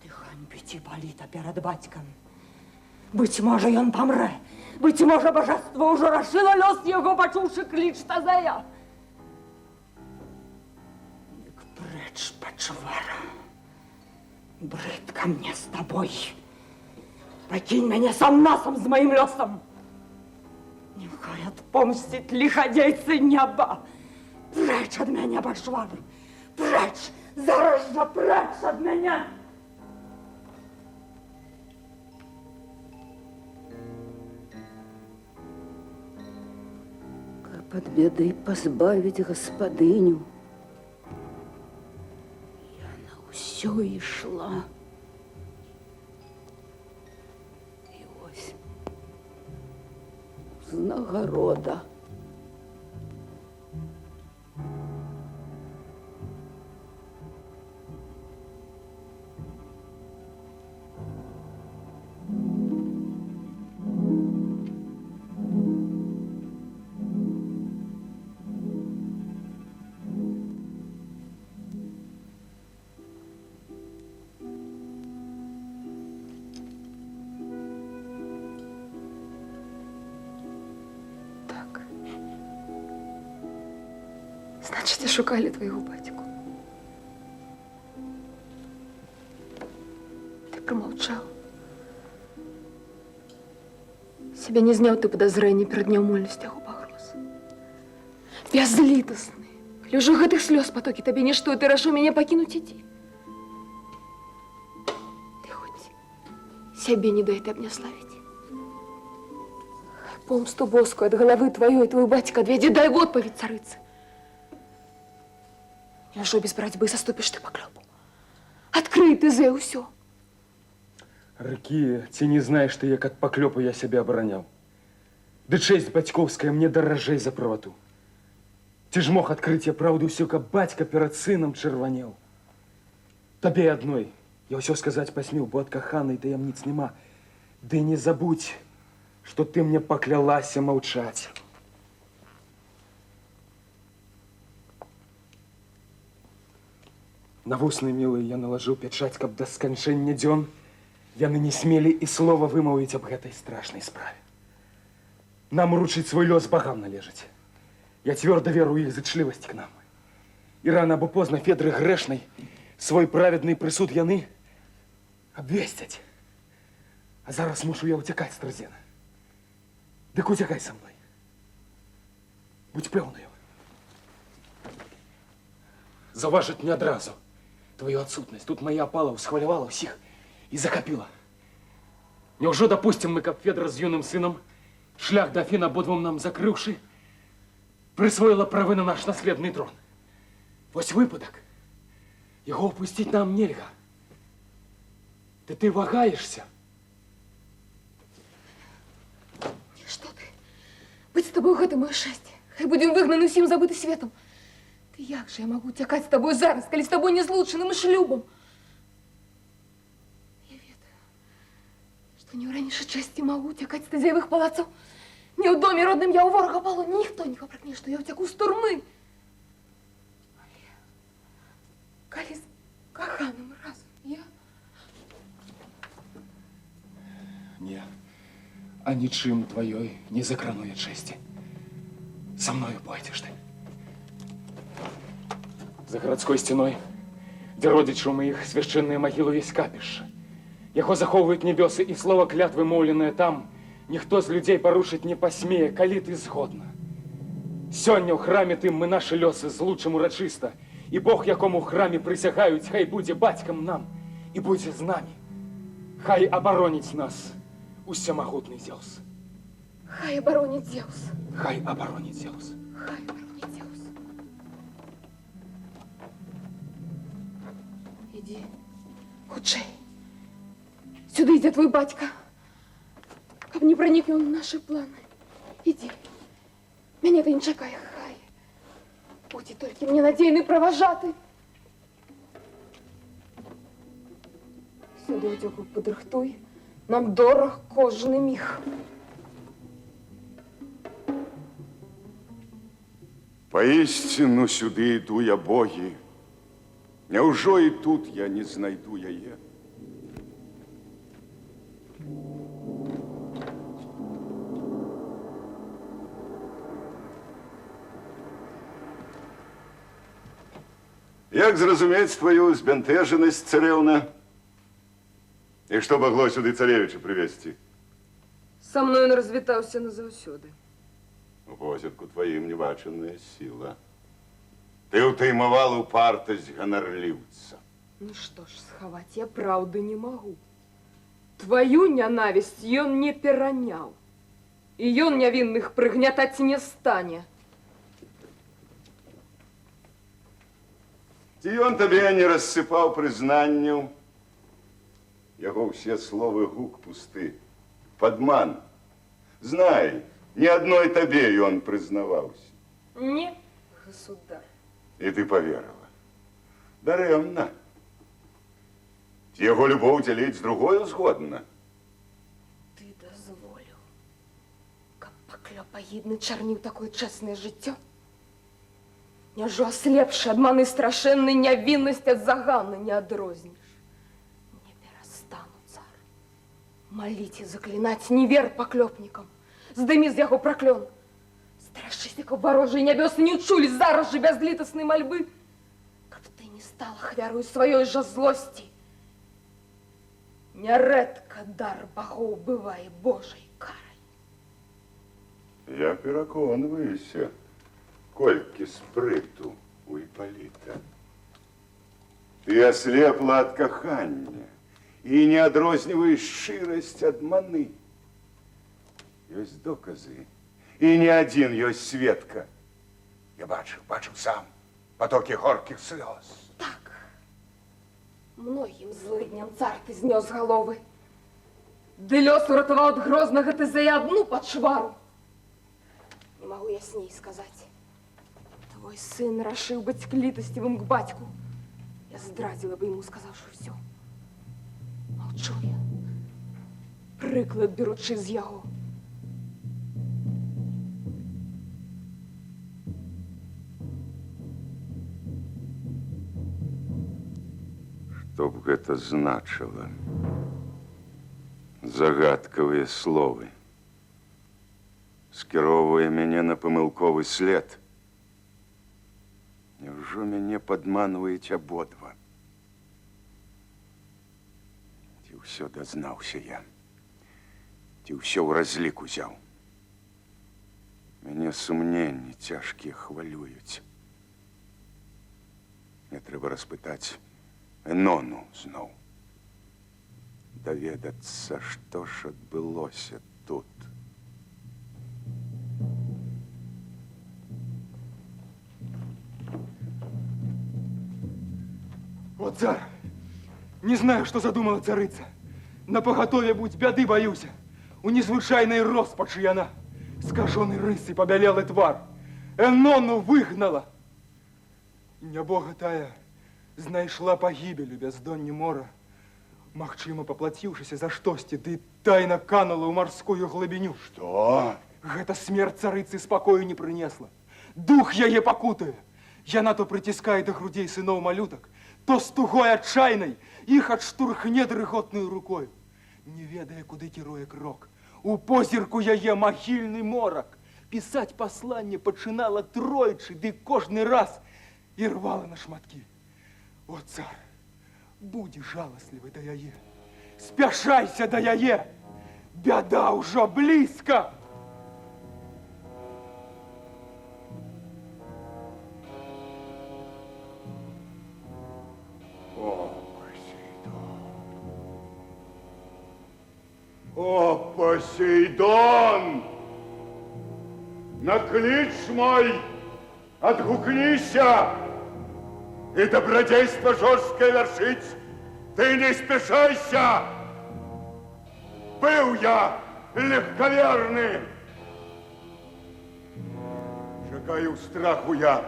Ты ганьбіць і паліта перед батьком. Быть може, ён помре. Быть може, божество уже рашило лёс його, почувши клич Тазея. Дык преч, почвара. Бридко мне с тобой. Покинь меня сам насом с моим лёсом. Нехай отпомстит лиходейцы неба. Преч от меня, башвар. Преч, зараз же преч от меня. Как от беды позбавить господыню, я на усё и шла. И ось узнагорода. Значит, шукали твоего батьку. Ты промолчал. Себе не знял ты подозрения перед неумольностью у погроз. Безлитостный. Лежу гэтых слез потоки, тебе ничто, и ты рашу меня покинуть иди. Ты хоть себе не дай ты мне славить. Помсту боску от головы твоей, твой батька отведи, дай в отповедь царицы. Лежу без борьбы, соступишь ты по клёпу. Открый ты за усё. Рыкі, ці не знаешь ты, як ад паклёпу я сябе абараняў? Ды чэсць бацькоўская мне даражэй за правату. Ці ж мог адкрыць я праўду ўсё, каб бацька перад сынам чырванеў? Табе адной я ўсё сказаць пасмеў, бо ад каханай таямніц няма. Ды не забудь, што ты мне паклялася маўчаць. На вусны мілыя я налажыў пячаць, каб да сканчэння дзён яны не смелі і слова вымовіць аб гэтай страшнай справе. Нам уручыць свой лёс богам належыць. Я цвёрда веру ў іх зычлівасць к нам. І рана або позна Федры грэшнай свой праведны прысуд яны абвесцяць. А зараз мушу я уцякаць з Трызена. Дык уцякай са мной. Будь пэўнаю. Заўважыць не адразу твою отсутность. Тут моя опала усхвалявала ўсіх і захапіла. Няўжо допустим мы, каб Федра з юным сынам шлях да Афін абодвум нам закрыўшы, присвоила правы на наш наследный трон. Вось выпадок. Его упустить нам нельга. Да ты вагаешься. Что ты? Быть с тобой гэта моё шчасце. Хай будем выгнаны усім забыты светом. Ты як же я могу уцякаць с тобой зараз, калі с тобой не злучаным шлюбам? Я ведаю, что не ў ранейшай часці могу уцякаць з тазяевых палацаў. Не ў доме родным я ў ворага палоне. Ніхто не папракне, што я уцяку з турмы. Але калі з каханым разам я... Не, а ничем твоей не закранує чести. Со мною пойдешь ты. За городской стеной, где родичи моих священные могилы весь капіш. Яго захоўваюць небёсы, и слово клятвы, моўленае там, ніхто з людей порушить не посмее, калі ты згодна. Сёння ў храме тым мы наши лёсы злучым урачыста, и Бог, якому в храме присягаюць, хай будзе бацькам нам, и будзе з нами. Хай обороніць нас усемагутный Зевс. Хай оборонит Зевс. Хай обороніць Зевс. Хай оборонит Зевс. Иди, хутчэй. Сюда идет твой батька. Каб не проник он в наши планы. Иди. Меня ты не чакай, хай. Будь только мне надейный провожатый. Сюда утеку подрыхтуй. Нам дорог кожаный міх. Поистину сюды иду я, боги. Няўжо и тут я не знайду яе? Як зразумець твою збянтэжанасць, царэўна? И что могло сюда царевича привезти? Со мной он развітаўся назаўсёды. У позірку твоим небачаная сила. Ты утаймавала упартасць ганарліўца. Ну что ж, схаваць я праўды не могу. Твою нянавісць ён не пераняў. І ён нявінных прыгнятаць не стане. Ці ён табе не рассыпаў прызнанняў? Яго ўсе словы гук пусты. Падман. Знай, ни одной табе ён прызнаваўся. Не, государь. И ты поверила. Дарэмна. Ці яго любоў дзяліць з другою згодна? Ты дазволіў, каб паклёпагідны чарніў такое чэснае жыццё? Няжо аслепшы ад маны страшэннай нявіннасць ад заганы не адрозніш? Не перастану, цар. Маліць і заклінаць не вер паклёпнікам. Здымі з яго праклён. Страшыся, каб варожыя нябёсы не чулі зараз жа бязлітаснай мальбы, каб ты не стала ахвярою сваёй жа злосці. Нярэдка дар багоў бывае Божай карай. Я пераконваюся, колькі спрыту у Іпаліта. Ты аслепла ад кахання і не адрозніваеш шчырасць ад маны. Ёсць доказы, і не адзін ёсць сведка. Я бачыў сам потокі горкіх слёз. Так, многім злыдням цар ты знёс галовы. Ды лёс уратаваў ад грознага ты за адну пачвару. Не магу ясней сказаць. Твой сын рашыў быць клітасцівым к бацьку. Я здрадзіла бы ему, сказаўшы ўсё. Маўчу я, прыклад беручы з яго. Што б гэта значыла? Загадкавыя словы. Скіроўвае мяне на памылковы след. Няўжо мяне падманваюць абодва? Ці ўсё дазнаўся я? Ці ўсё ў разлік узяў? Мяне сумненні цяжкія хвалююць. Мне трэба распытаць Энону зноў. Даведацца, што ж адбылося тут. О, царь, не знаю, что задумала царица. На поготове будь бяды боюся. У незвычайной роспачы яна. Скаженый рысый побялелый твар. Энону выгнала. Нябога тая знайшла пагібель у бяздонні мора. Магчыма, паплаціўшыся за штосьці, ды тайна канула ў марскую глыбіню. Что? Гэта смерць царыцы спакою не прынесла. Дух яе пакутае. Яна то прыціскае да грудзей сыноў малютак, то з тугой адчайнай іх адштурхне дрыготнаю рукою. Не ведае, куды кіруе крок. У позірку яе магільны морак. Пісаць пасланне пачынала тройчы, ды кожны раз і рвала на шматкі. О, цар, будзі жаласлівы да яе. Спяшайся да яе. Бяда ўжо блізка. О, Посейдон! На клич мой отгукнися, и добродейство жесткое вершить ты не спешайся. Был я легковерный, шагаю в страху я.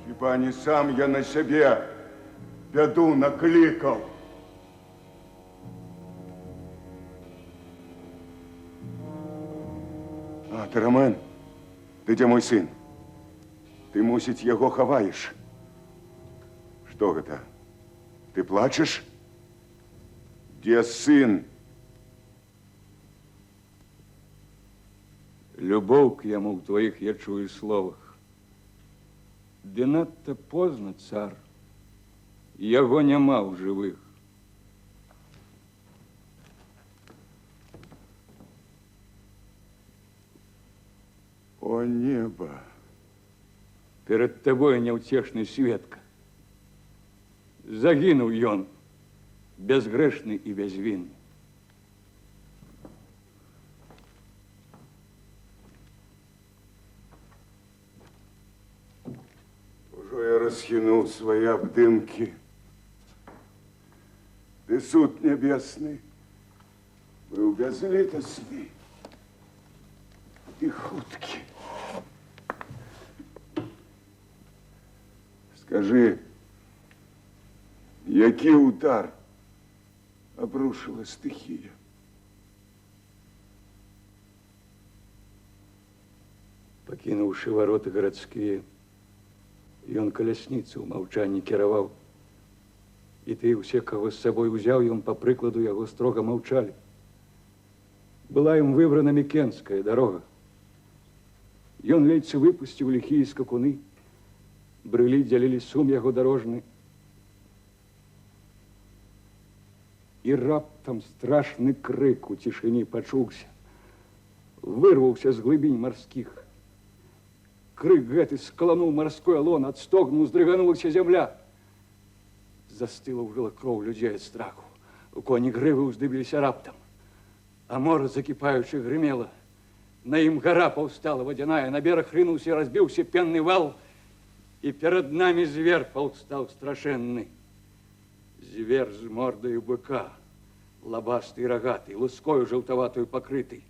Хіба не сам я на себе беду накликал. А, ты, Роман, ты где мой сын? Ты, мусить, его ховаешь. Что это? Ты плачешь? Где сын? Любовь к яму в твоих я чую словах. Ды надто поздно, цар. Яго няма ў жывых. О, небо! Перед тобой няўцешны сведка. Загінуў ён, безгрэшны і бязвінны. Уже я расхинул свои обдымки. Ты, суд небесный, был безлитостный и хуткий. Скажи, який удар обрушила стихия? Пакінуўшы вароты гарадскія, ён калясніцу ў маўчанні кіраваў. І ты ўсе, каго з сабой узяў, ён па прыкладу яго строга маўчалі. Была ім выбрана мікенская дарога. Ён ледзь выпусціў ліхія скакуны, брылі дзялілі сум яго дарожны. І раптам страшны крык у цішыні пачуўся. Вырваўся з глыбінь марскіх. Крык гэты скалануў марской лон, ад стогну уздрыганулася зямля. Застыла ў жылах кроў людзей ад страху. У коні грывы ўздыбіліся раптам. А мора, закіпаючы, грымела. На ім гара паўстала вадзяная, на бераг рынуўся і разбіўся пенны вал. І перад намі звер паўстаў страшэнны. Звер з мордаю быка, лабасты і рагаты, лускою жаўтаватую пакрыты.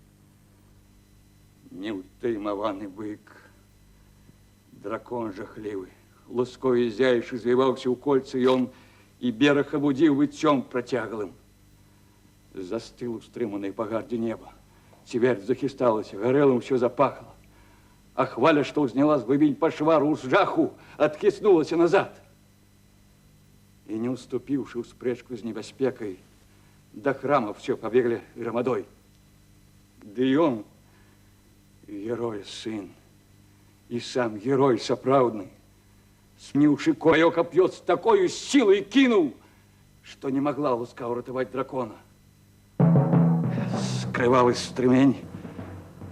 Неўтаймаваны бык, дракон жахлівы, лускою зяючы звіваўся ў кольцы ён, і бераг абудзіў выццём працяглым. Застыл у стрыманай пагардзе неба. Цвярдь захісталася, гарэлым усё запахла. А хваля, што ўзняла з глыбінь пашвару ў жаху, адхіснулася назад. І не уступіўшы ў спрэчку з небяспекай, да храма все пабеглі грамадой. Ды ён, герой сын, і сам герой сапраўдны, сміўшы кое кап'ё з такою сілай кінуў, што не магла луска ўратаваць дракона. Скрывавы стрымень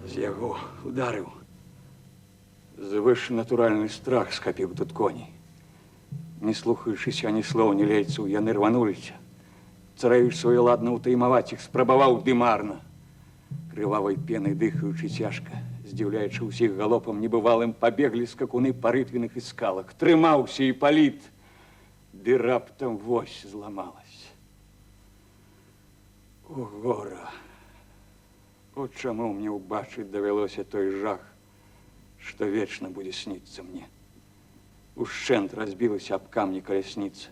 з яго ударыў. Звышнатуральны страх схапіў тут коней. Не слухаючыся ані слоў, ні лейцаў, яны рвануліся. Царэвіч своеладна ўтаймаваць іх спрабаваў ды марна. Крывавай пенай дыхаючы цяжка, здзіўляючы ўсіх галопам небывалым, пабеглі скакуны па рытвіных і скалах. Трымаўся і паліт. ды раптам вось зламалась. О, гора! От чаму мне ўбачыць давялося той жах, што вечна будзе сніцца мне. Ушчэнт разбілася аб камні калясніца.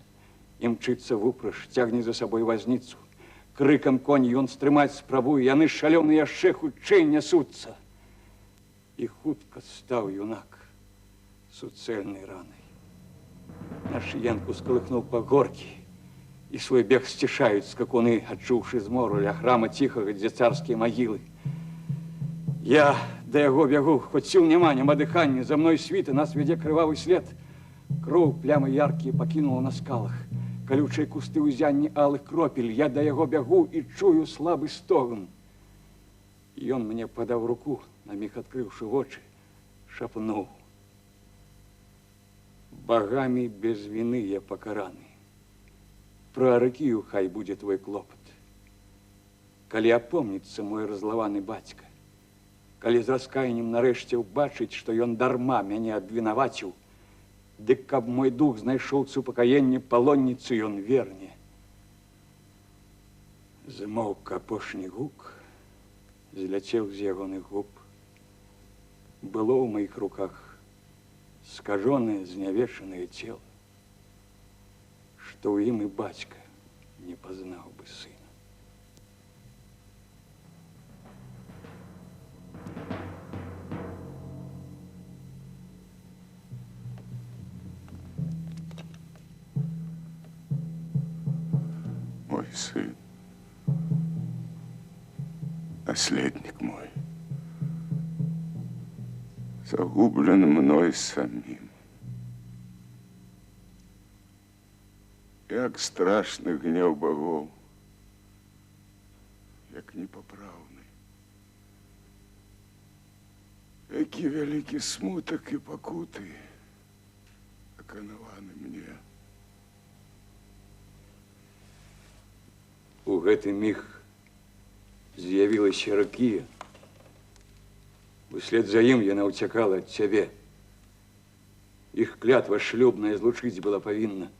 Імчыцца вупраж, цягне за сабой вазніцу. Крыкам конь ён стрымаць спрабуе, яны шалёны яшчэ хутчэй нясуцца. І хутка стаў юнак суцэльнай ранай. На шыенку скалыхнуў пагоркі, і свой бег сцішаюць скакуны, адчуўшы змору ля храма ціхага, дзе царскія магілы. Я да яго бягу, хоць сіл няма, няма дыхання, за мной світа, нас вядзе крывавы след. Кроў плямы яркія пакінула на скалах, калючыя кусты ўзянні алых кропель. Я да яго бягу і чую слабы стогн. Ён мне падаў руку, на міг адкрыўшы вочы, шапнуў: «Богамі без вины я пакараны. Праракію, хай будзе твой клопат. Калі апомніцца мой разлаваны бацька, калі з раскаяннем нарэшце ўбачыць, што ён дарма мяне абвінаваціў, дык каб мой дух знайшоў супакаенне, палонніцу ён верне». Змоўк апошні гук, зляцеў з ягоных губ. Было ў маіх руках скажонае, знявечанае цела, што ў ім і бацька не пазнаў бы сына. Мой сын, наследник мой, загублен мной самим. Як страшны гнев богов, як непоправный. Які вялікі смутак і пакуты аканаваны мне. У гэты міг з'явілася Ракія. Услед за ім яна ўцякала ад цябе. Іх клятва шлюбная злучыць была павінна.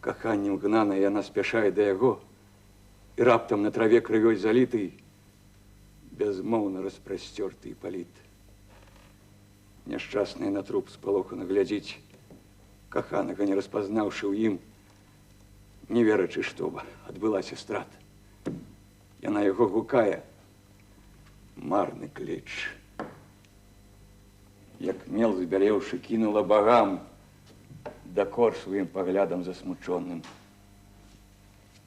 Каханнем гнана яна спяшае да яго, і раптам на траве крывёй залітый, безмоўна распрасцёрты і паліт. Няшчасная на труп спалохана глядзіць, каханага не распазнаўшы ў ім, не верачы, што адбылася страта. Яна яго гукае: марны кліч. Як мел збялеўшы, кінула богам, дакор сваім паглядам засмучоным.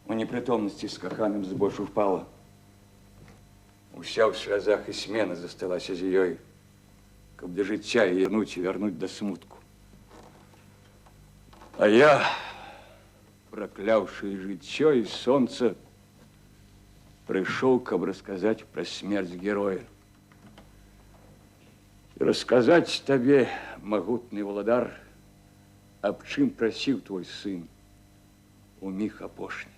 У непрытомнасці з каханым збоч упала. Уся ў слязах і смена засталася з ёй, каб да жыцця яе вярнуць да смутку. А я, пракляўшы жыццё і сонца, прыйшоў, каб расказаць пра смерць героя. І расказаць табе, магутны валадар, аб чым прасіў твой сын у міг апошні.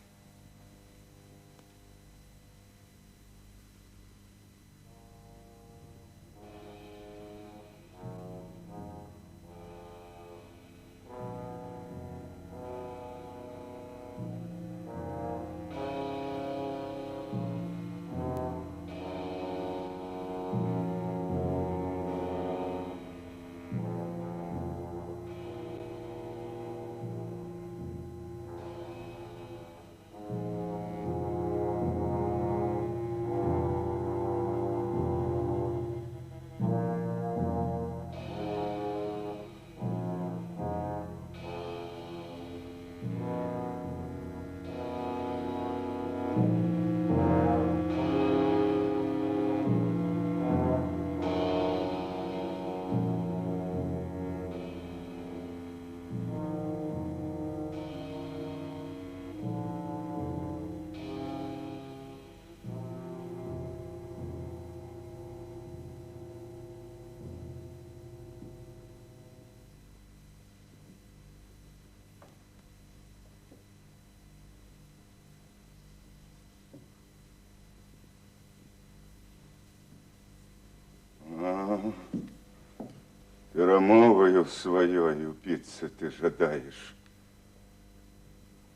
Перамогою сваёй упіцца ты жадаеш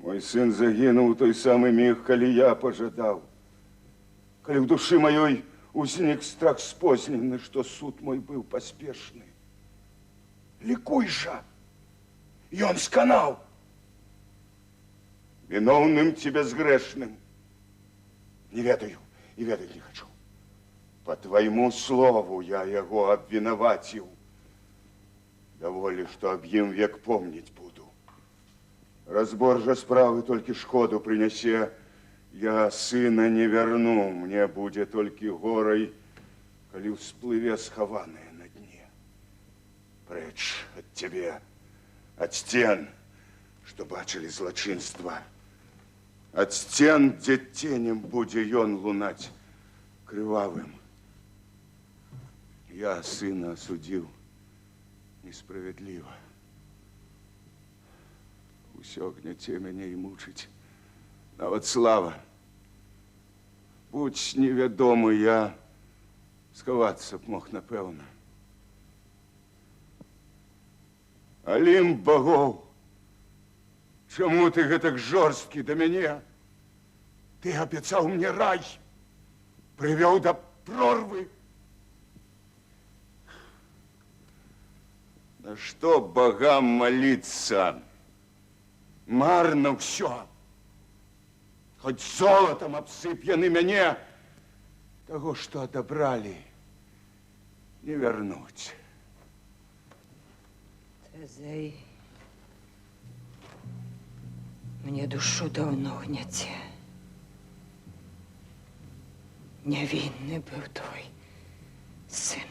Мой сын загінуў у той самы міг, калі я пожадаў. Калі ў душы маёй узнік страх спознены, што суд мой быў паспешны. Лікуй жа! Ён сканаў! Виновным ці безгрешным. Не ведаю і ведаць не хачу. По твайму слову я яго абвінаваціў. Даволі, што аб ім век помніць буду. Разбор жа справы толькі шкоду прынясе. Я сына не верну, мне будзе толькі горай, калі ўсплыве схаванае на дне. Прэч ад цябе, ад сцен, што бачылі злачынства. Ад сцен, дзе тенем будзе ён лунаць крывавым. Я сына асудзіў несправядліва. Усё гняце мяне і мучыць. Нават слава. Будь невядомы, я схавацца б мог, напэўна. Алімп багоў, чаму ты гэтак жорсткі да мяне? Ты абяцаў мне рай, прывёў да прорвы. На што богам маліцца? Марна ўсё. Хоць золотам абсып яны мяне, таго, што адабралі, не вернуць. Тезей, мне душу давно гняце. Нявінны быў твой сын.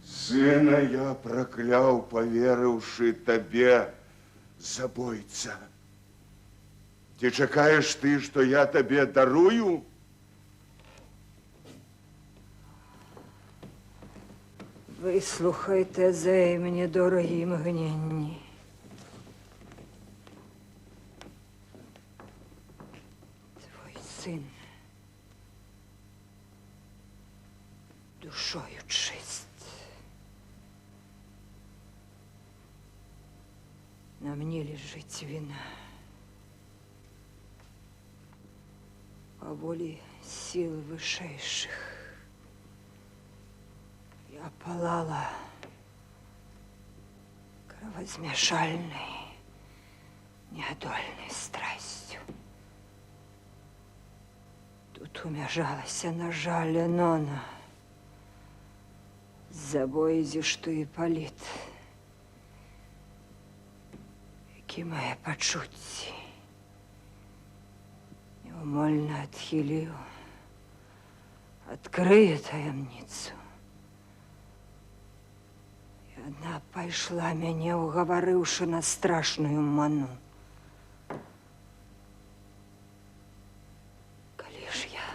Сына я проклял, поверивши тебе, забойца. Ці чакаешь ты, что я тебе дарую? Вислухай, Тезей, мені дорогі мгненні. Твой син душою чист. На мне лежить вина. По воле сил вышейших я палала кровозмешальной, неодольной страстью. Тут умяжалася на жале Нона, за боязі, што Іпаліт, які мае пачуцці, неумольна адхіліў, адкрые таямніцу. Яна пайшла мяне, угаварыўшы на страшную ману. Калі ж я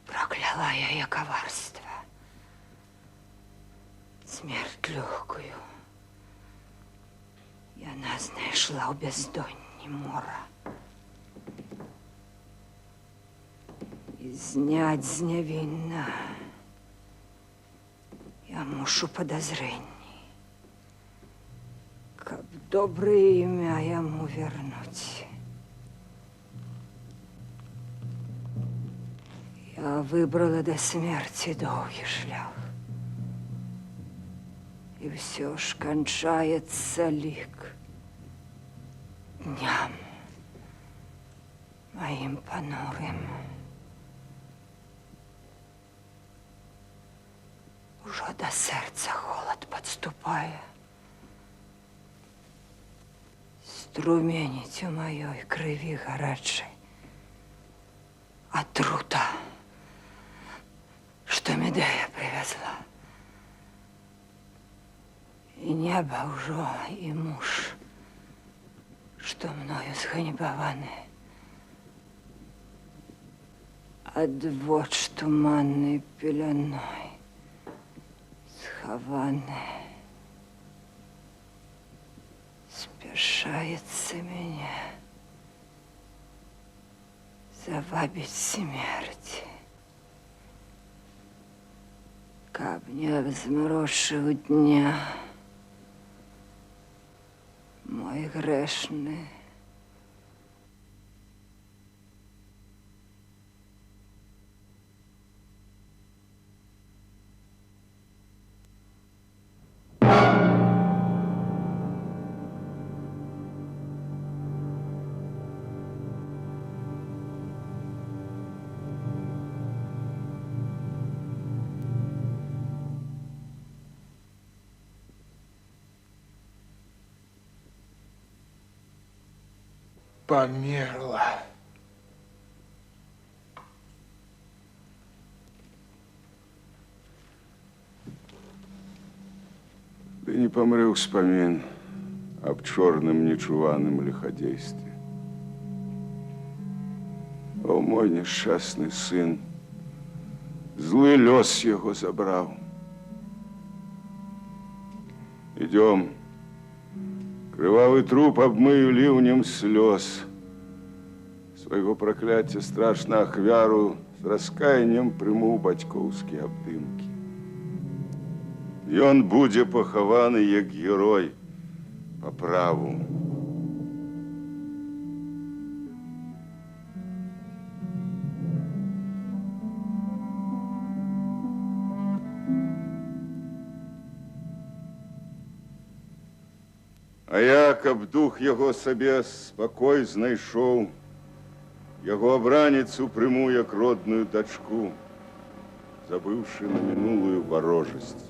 прокляла яе коварства, смерть лёгкую, яна знайшла ў бяздонні мора. І зняць з нявінна я мушу подозренні, каб доброе імя яму вернуть. Я выбрала до смерти доўгі шлях. І ўсё ж канчаецца лік дням маім панурым. Ужо до сэрца холод подступае. Струменіць у маёй крыві гарачай атрута, што Медея привязла. І неба ўжо, і муж, што мною зганьбаваны. Ад воч туманнай пеляной схаваны. Спяшаецца мяне завабіць смерць. Каб не змрочыў дня, Ой, грэшны. Померла. Ды не памрэ ўспамін аб чорным нечуваным лихадействе. О, мой несчастный сын, злый лёс его забрал. Идем. Кровавый труп обмыю ливнем слез. Своего проклятия страшно ахвяру с раскаянием приму бацькоўскія абдымки. Ён будзе пахаваны як герой по праву. А я, каб дух яго сабе спакой знайшоў, яго абраніцу прыму як родную дачку, забыўшы на мінулую варожасць.